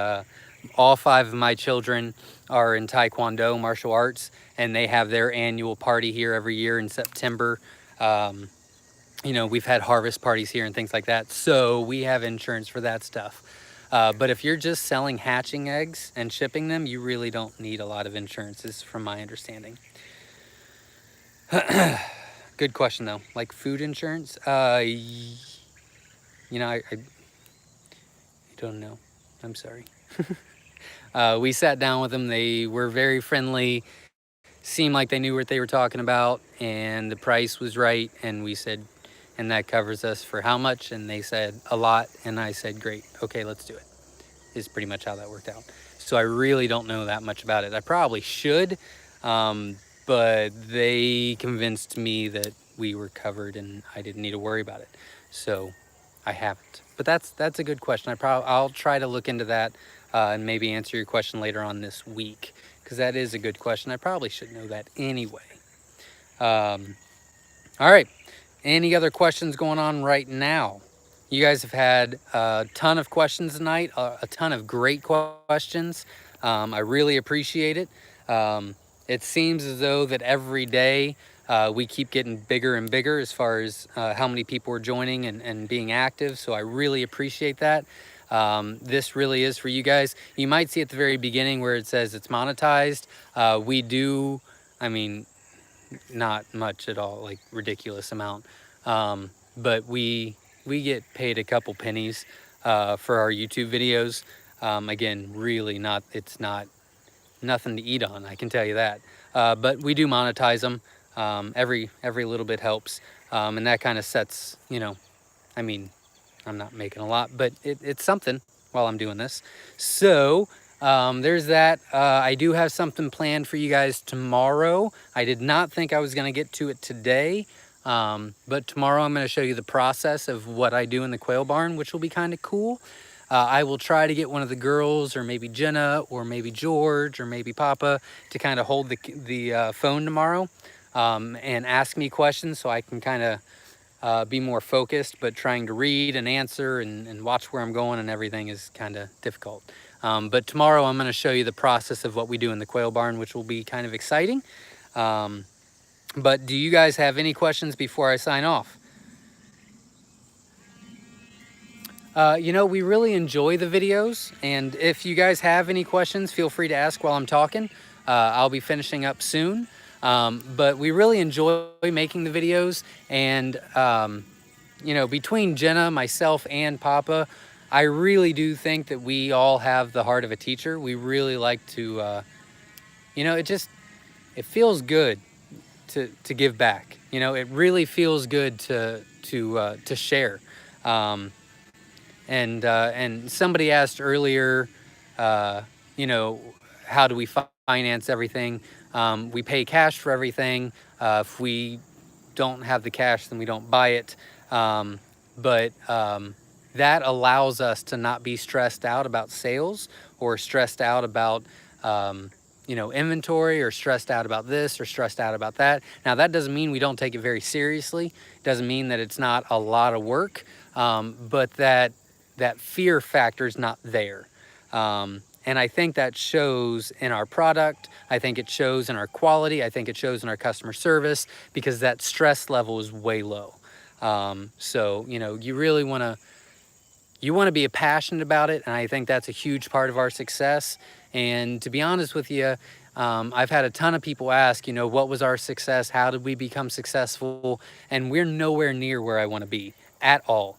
Speaker 1: all 5 of my children are in Taekwondo, martial arts, and they have their annual party here every year in September. You know, we've had harvest parties here and things like that, so we have insurance for that stuff. But if you're just selling hatching eggs and shipping them, you really don't need a lot of insurances, from my understanding. Good question though. Like food insurance, you know, I don't know. I'm sorry. We sat down with them. They were very friendly, seemed like they knew what they were talking about, and the price was right. And we said, and that covers us for how much? And they said a lot. And I said, great, okay, let's do it. Is pretty much how that worked out. So I really don't know that much about it. I probably should, but they convinced me that we were covered and I didn't need to worry about it. So I haven't. But that's a good question. I'll try to look into that and maybe answer your question later on this week, because that is a good question. I probably should know that anyway. All right. Any other questions going on right now? You guys have had a ton of questions tonight, a ton of great questions. I really appreciate it. It seems as though that every day we keep getting bigger and bigger as far as how many people are joining and being active. So I really appreciate that. This really is for you guys. You might see at the very beginning where it says it's monetized. We do, I mean, not much at all, like ridiculous amount. But we get paid a couple pennies for our YouTube videos. Again, really not, it's not nothing to eat on, I can tell you that. But we do monetize them. Every little bit helps. And that kind of sets, you know, I mean, I'm not making a lot, but it's something while I'm doing this. So there's that. I do have something planned for you guys tomorrow. I did not think I was going to get to it today, but tomorrow I'm going to show you the process of what I do in the quail barn, which will be kind of cool. I will try to get one of the girls, or maybe Jenna, or maybe George, or maybe Papa, to kind of hold the phone tomorrow and ask me questions so I can kind of be more focused, but trying to read and answer and watch where I'm going and everything is kind of difficult. But tomorrow I'm going to show you the process of what we do in the quail barn, which will be kind of exciting. But do you guys have any questions before I sign off? You know, we really enjoy the videos, and if you guys have any questions, feel free to ask while I'm talking. I'll be finishing up soon, but we really enjoy making the videos, and you know, between Jenna, myself, and Papa, I really do think that we all have the heart of a teacher. We really like to, you know, it feels good to give back. You know, it really feels good to share. And somebody asked earlier, you know, how do we finance everything? We pay cash for everything. If we don't have the cash, then we don't buy it. But that allows us to not be stressed out about sales, or stressed out about, you know, inventory, or stressed out about this, or stressed out about that. Now, that doesn't mean we don't take it very seriously. It doesn't mean that it's not a lot of work, but that fear factor is not there. And I think that shows in our product. I think it shows in our quality. I think it shows in our customer service, because that stress level is way low. So, you know, you really want to be passionate about it. And I think that's a huge part of our success. And to be honest with you, I've had a ton of people ask, you know, what was our success? How did we become successful? And we're nowhere near where I want to be at all.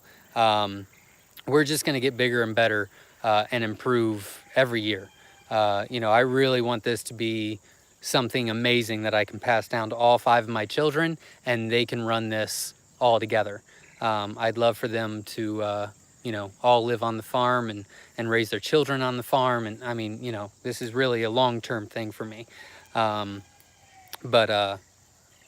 Speaker 1: We're just going to get bigger and better and improve every year. You know, I really want this to be something amazing that I can pass down to all 5 of my children, and they can run this all together. I'd love for them to, you know, all live on the farm and raise their children on the farm. And I mean, you know, this is really a long-term thing for me. But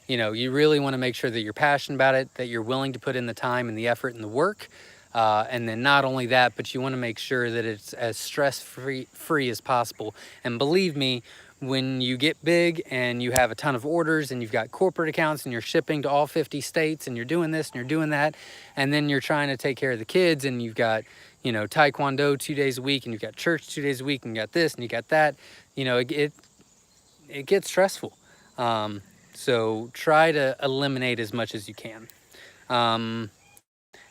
Speaker 1: you know, you really want to make sure that you're passionate about it, that you're willing to put in the time and the effort and the work. And then not only that, but you want to make sure that it's as stress-free as possible. And believe me, when you get big and you have a ton of orders and you've got corporate accounts and you're shipping to all 50 states and you're doing this and you're doing that, and then you're trying to take care of the kids and you've got, you know, taekwondo 2 days a week and you've got church 2 days a week and you got this and you got that, you know, it gets stressful. So try to eliminate as much as you can.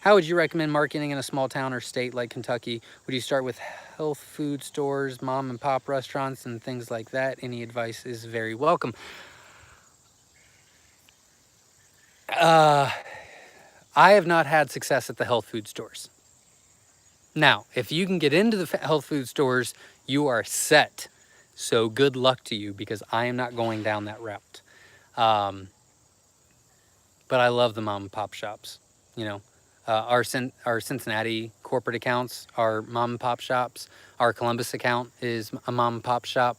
Speaker 1: How would you recommend marketing in a small town or state like Kentucky? Would you start with health food stores, mom and pop restaurants, and things like that? Any advice is very welcome. I have not had success at the health food stores. Now, if you can get into the health food stores, you are set. So good luck to you, because I am not going down that route. But I love the mom and pop shops. You know, our Cincinnati corporate accounts are mom and pop shops. Our Columbus account is a mom and pop shop.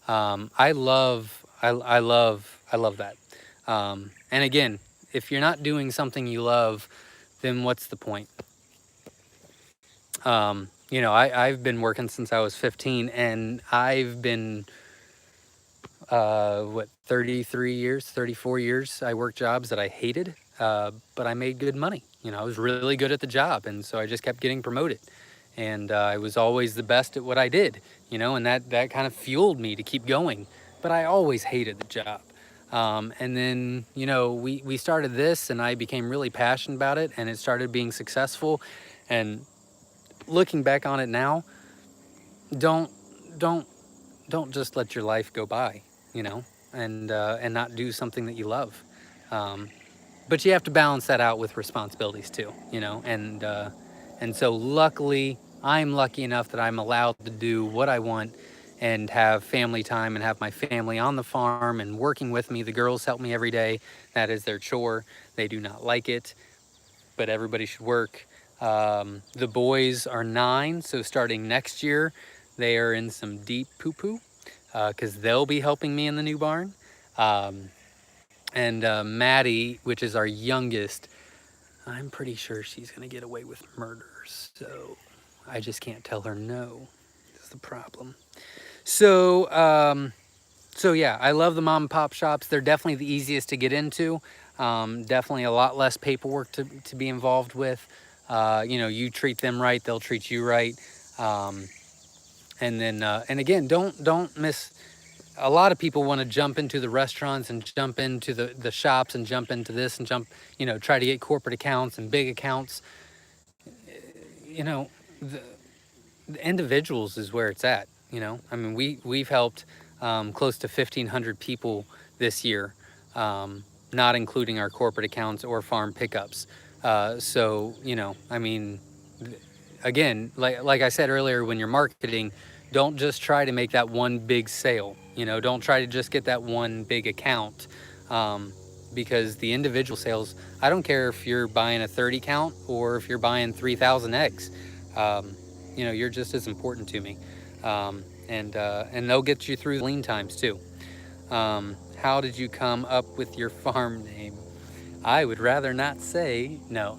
Speaker 1: I love that. And again, if you're not doing something you love, then what's the point? You know, I've been working since I was 15, and I've been 33 years, 34 years. I worked jobs that I hated, but I made good money. You know, I was really good at the job, and so I just kept getting promoted. And I was always the best at what I did, you know, and that kind of fueled me to keep going. But I always hated the job. And then, you know, we started this, and I became really passionate about it, and it started being successful. And looking back on it now, don't just let your life go by, you know, and not do something that you love. But you have to balance that out with responsibilities too, you know, and so luckily I'm lucky enough that I'm allowed to do what I want and have family time and have my family on the farm and working with me. The girls help me every day. That is their chore. They do not like it, but everybody should work. The boys are 9, so starting next year, they are in some deep poo-poo, because they'll be helping me in the new barn. And Maddie, which is our youngest, I'm pretty sure she's gonna get away with murder, so I just can't tell her no. That's the problem. So, so yeah, I love the mom and pop shops. They're definitely the easiest to get into. Definitely a lot less paperwork to be involved with. You know, you treat them right, they'll treat you right. And then, and again, don't miss. A lot of people want to jump into the restaurants and jump into the shops and jump into this and jump, you know, try to get corporate accounts and big accounts. You know, the individuals is where it's at. You know, I mean, we've helped close to 1,500 people this year, not including our corporate accounts or farm pickups. So, you know, I mean, again, like I said earlier, when you're marketing, don't just try to make that one big sale. You know, don't try to just get that one big account, because the individual sales, I don't care if you're buying a 30 count or if you're buying 3,000 eggs. You know, you're just as important to me. And they'll get you through the lean times too. How did you come up with your farm name? I would rather not say. No,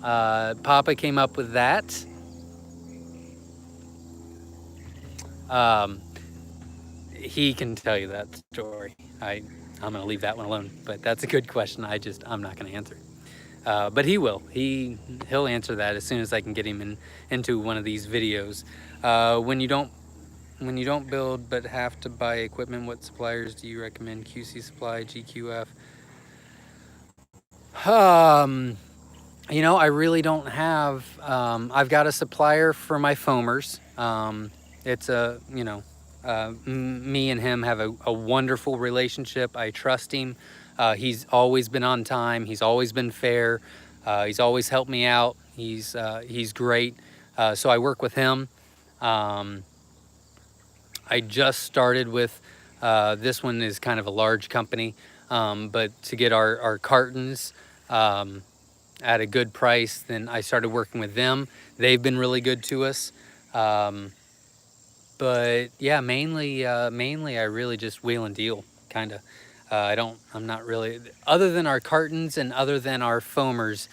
Speaker 1: Papa came up with that. He can tell you that story. I'm gonna leave that one alone, but that's a good question. I'm not gonna answer. But he will. He'll answer that as soon as I can get him into one of these videos. When you don't build but have to buy equipment, what suppliers do you recommend? QC Supply, GQF? You know, I really don't have. I've got a supplier for my foamers. It's a, you know, me and him have a wonderful relationship. I trust him. He's always been on time. He's always been fair. He's always helped me out. He's great. So I work with him. I just started with, this one is kind of a large company, but to get our cartons at a good price, then I started working with them. They've been really good to us. But yeah, mainly I really just wheel and deal, kind of. I'm not really, other than our cartons and other than our foamers,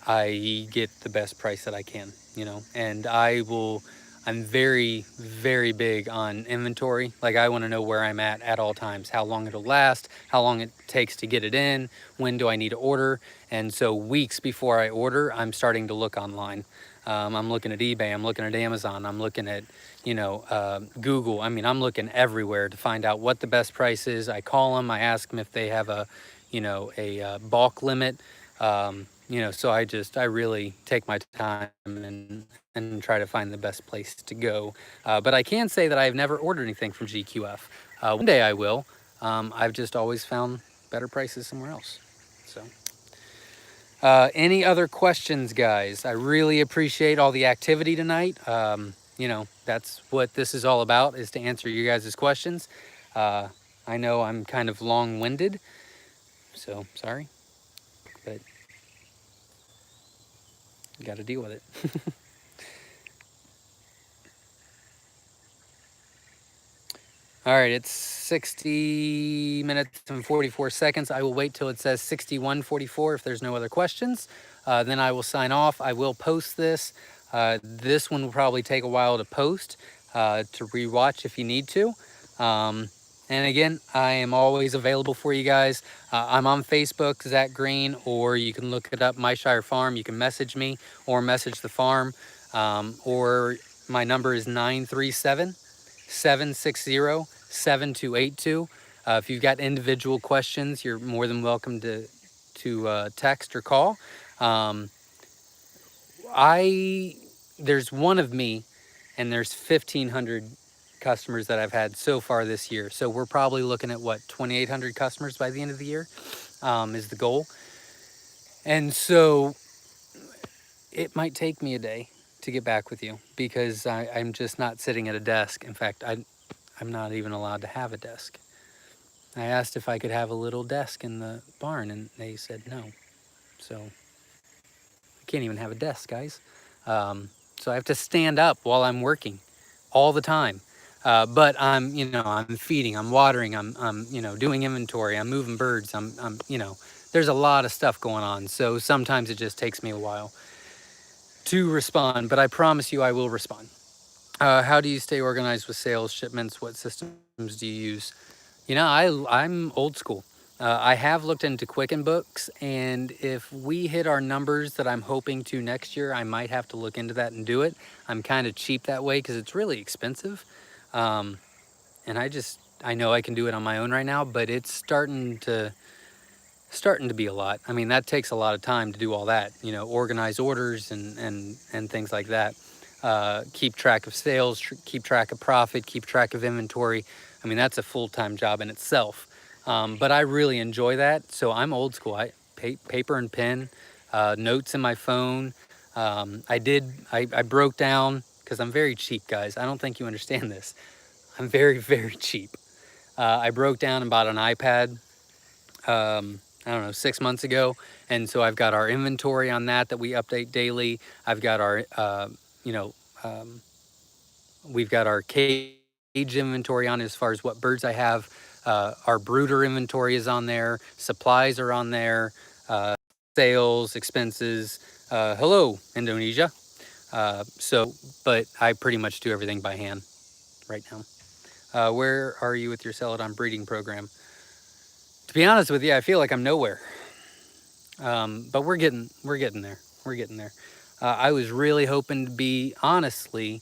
Speaker 1: I get the best price that I can, you know, and I will I'm very, very big on inventory. Like, I want to know where I'm at all times, how long it'll last, how long it takes to get it in, when do I need to order. And so weeks before I order, I'm starting to look online. I'm looking at eBay, I'm looking at Amazon, I'm looking at, Google. I mean, I'm looking everywhere to find out what the best price is. I call them, I ask them if they have a bulk limit. So I really take my time and try to find the best place to go. But I can say that I've never ordered anything from GQF. One day I will. I've just always found better prices somewhere else. So, any other questions, guys? I really appreciate all the activity tonight. That's what this is all about, is to answer you guys' questions. I know I'm kind of long-winded, so sorry, but you got to deal with it. All right, it's 60 minutes and 44 seconds. I will wait till it says 61:44 if there's no other questions. Then I will sign off. I will post this. This one will probably take a while to post, to rewatch if you need to. And again, I am always available for you guys. I'm on Facebook, Zach Green, or you can look it up, Myshire Farm. You can message me or message the farm, or my number is 937-760-7282. If you've got individual questions, you're more than welcome to text or call. There's one of me, and there's 1,500 customers that I've had so far this year. So we're probably looking at, what, 2,800 customers by the end of the year, is the goal. And so it might take me a day to get back with you, because I'm just not sitting at a desk. In fact, I'm not even allowed to have a desk. I asked if I could have a little desk in the barn, and they said no. So I can't even have a desk, guys. So I have to stand up while I'm working all the time. But I'm feeding, I'm watering, I'm doing inventory, I'm moving birds, there's a lot of stuff going on. So sometimes it just takes me a while to respond, but I promise you I will respond. How do you stay organized with sales, shipments? What systems do you use? I'm old school. I have looked into Quicken Books, and if we hit our numbers that I'm hoping to next year, I might have to look into that and do it. I'm kind of cheap that way because it's really expensive. And I know I can do it on my own right now, but it's starting to be a lot. I mean, that takes a lot of time to do all that, organize orders and things like that. Keep track of sales, keep track of profit, keep track of inventory. I mean, that's a full-time job in itself. But I really enjoy that. So I'm old school. Paper and pen, notes in my phone. I broke down, because I'm very cheap, guys. I don't think you understand this. I'm very, very cheap. I broke down and bought an iPad, I don't know, 6 months ago. And so I've got our inventory on that we update daily. I've got our, we've got our cage inventory on as far as what birds I have. Our brooder inventory is on there. Supplies are on there. Sales, expenses. Hello, Indonesia. But I pretty much do everything by hand right now. Where are you with your celadon breeding program? To be honest with you, I feel like I'm nowhere. But we're getting there. We're getting there. I was really hoping to be, honestly,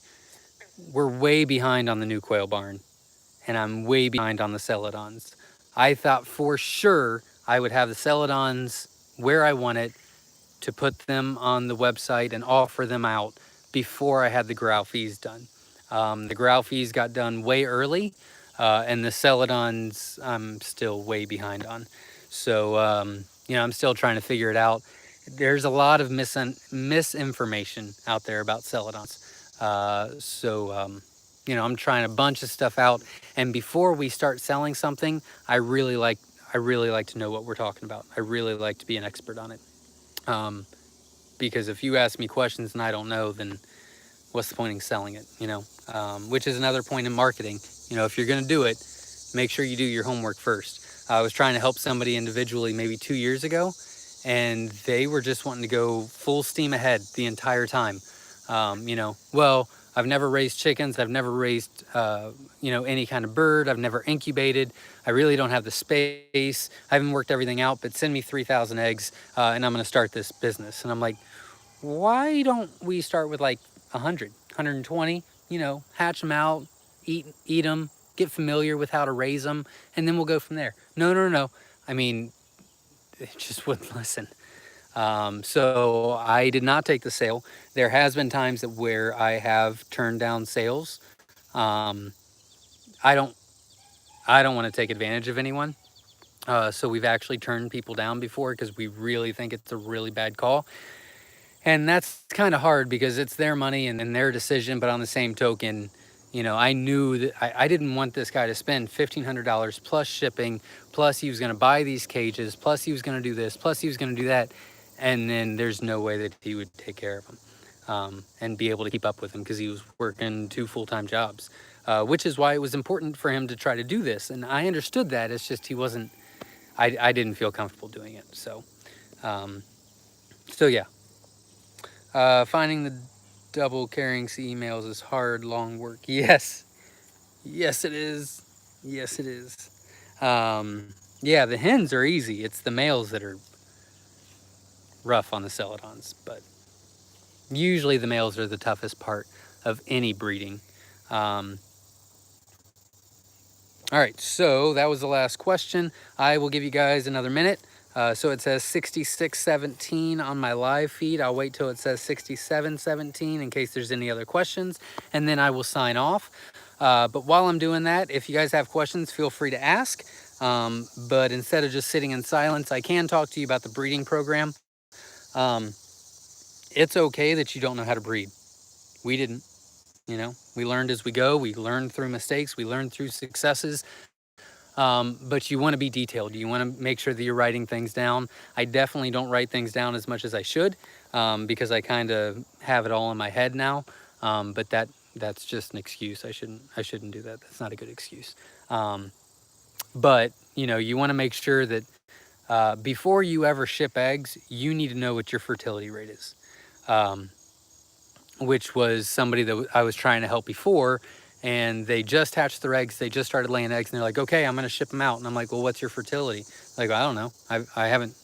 Speaker 1: we're way behind on the new quail barn, and I'm way behind on the celadons. I thought for sure I would have the celadons where I wanted to put them on the website and offer them out before I had the growl fees done. The growl fees got done way early, and the celadons I'm still way behind on. So, I'm still trying to figure it out. There's a lot of misinformation out there about celadons. I'm trying a bunch of stuff out. And before we start selling something, I really like to know what we're talking about. I really like to be an expert on it. Because if you ask me questions and I don't know, then what's the point in selling it, which is another point in marketing. If you're going to do it, make sure you do your homework first. I was trying to help somebody individually maybe 2 years ago, and they were just wanting to go full steam ahead the entire time. I've never raised chickens. I've never raised, any kind of bird. I've never incubated. I really don't have the space. I haven't worked everything out, but send me 3,000 eggs and I'm going to start this business. And I'm like, why don't we start with like 100, 120, hatch them out, eat them, get familiar with how to raise them, and then we'll go from there. No, no, no. I mean, it just wouldn't listen. So I did not take the sale. There has been times that where I have turned down sales. Um, I don't, I don't want to take advantage of anyone. So we've actually turned people down before because we really think it's a really bad call. And that's kind of hard because it's their money and their decision. But on the same token, I knew that I didn't want this guy to spend $1,500 plus shipping, plus he was going to buy these cages, plus he was going to do this, plus he was going to do that. And then there's no way that he would take care of him and be able to keep up with him because he was working 2 full-time jobs, which is why it was important for him to try to do this. And I understood that. It's just he wasn't, I didn't feel comfortable doing it. So yeah. Finding the double carrying C emails is hard, long work. Yes. Yes, it is. Yes, it is. Yeah, the hens are easy. It's the males that are rough on the celadons, but usually the males are the toughest part of any breeding. All right, so that was the last question. I will give you guys another minute. So it says 6617 on my live feed. I'll wait till it says 6717 in case there's any other questions, and then I will sign off. But while I'm doing that, if you guys have questions, feel free to ask. But instead of just sitting in silence, I can talk to you about the breeding program. It's okay that you don't know how to breed. We didn't. We learned as we go. We learned through mistakes. We learned through successes. But you want to be detailed. You want to make sure that you're writing things down. I definitely don't write things down as much as I should because I kind of have it all in my head now. But that's just an excuse. I shouldn't do that. That's not a good excuse. But you want to make sure that before you ever ship eggs, you need to know what your fertility rate is. Which was somebody that I was trying to help before, and they just hatched their eggs. They just started laying eggs, and they're like, okay, I'm going to ship them out. And I'm like, well, what's your fertility? Like, I don't know. I haven't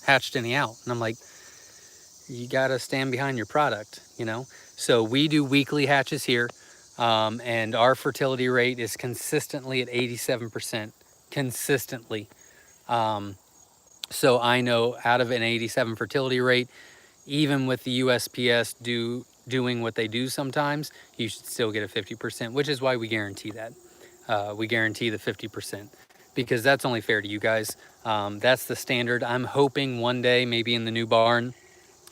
Speaker 1: hatched any out. And I'm like, you got to stand behind your product, So we do weekly hatches here, and our fertility rate is consistently at 87%, consistently. So I know out of an 87 fertility rate, even with the USPS doing what they do sometimes, you should still get a 50%, which is why we guarantee that. We guarantee the 50% because that's only fair to you guys. That's the standard. I'm hoping one day, maybe in the new barn,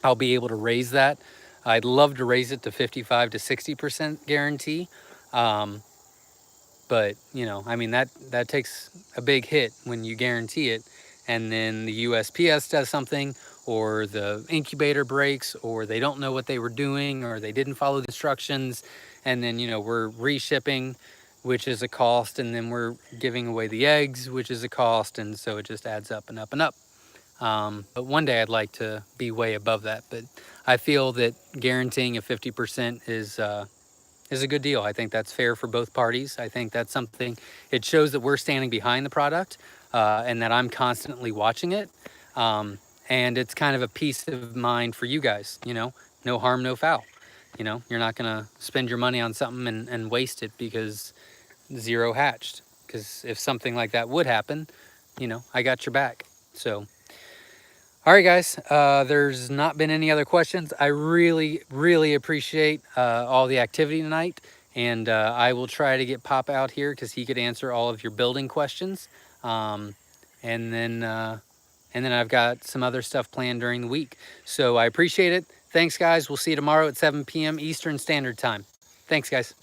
Speaker 1: I'll be able to raise that. I'd love to raise it to 55 to 60% guarantee. But that takes a big hit when you guarantee it, and then the USPS does something, or the incubator breaks, or they don't know what they were doing, or they didn't follow the instructions, and then we're reshipping, which is a cost, and then we're giving away the eggs, which is a cost, and so it just adds up and up and up. But one day I'd like to be way above that, but I feel that guaranteeing a 50% is a good deal. I think that's fair for both parties. I think that's something, it shows that we're standing behind the product and that I'm constantly watching it. And it's kind of a peace of mind for you guys, no harm, no foul. You're not gonna spend your money on something and waste it because 0 hatched. Because if something like that would happen, I got your back. So, all right, guys, there's not been any other questions. I really, really appreciate all the activity tonight. And I will try to get Pop out here because he could answer all of your building questions. And then I've got some other stuff planned during the week. So I appreciate it. Thanks, guys. We'll see you tomorrow at 7 p.m. Eastern Standard Time. Thanks, guys.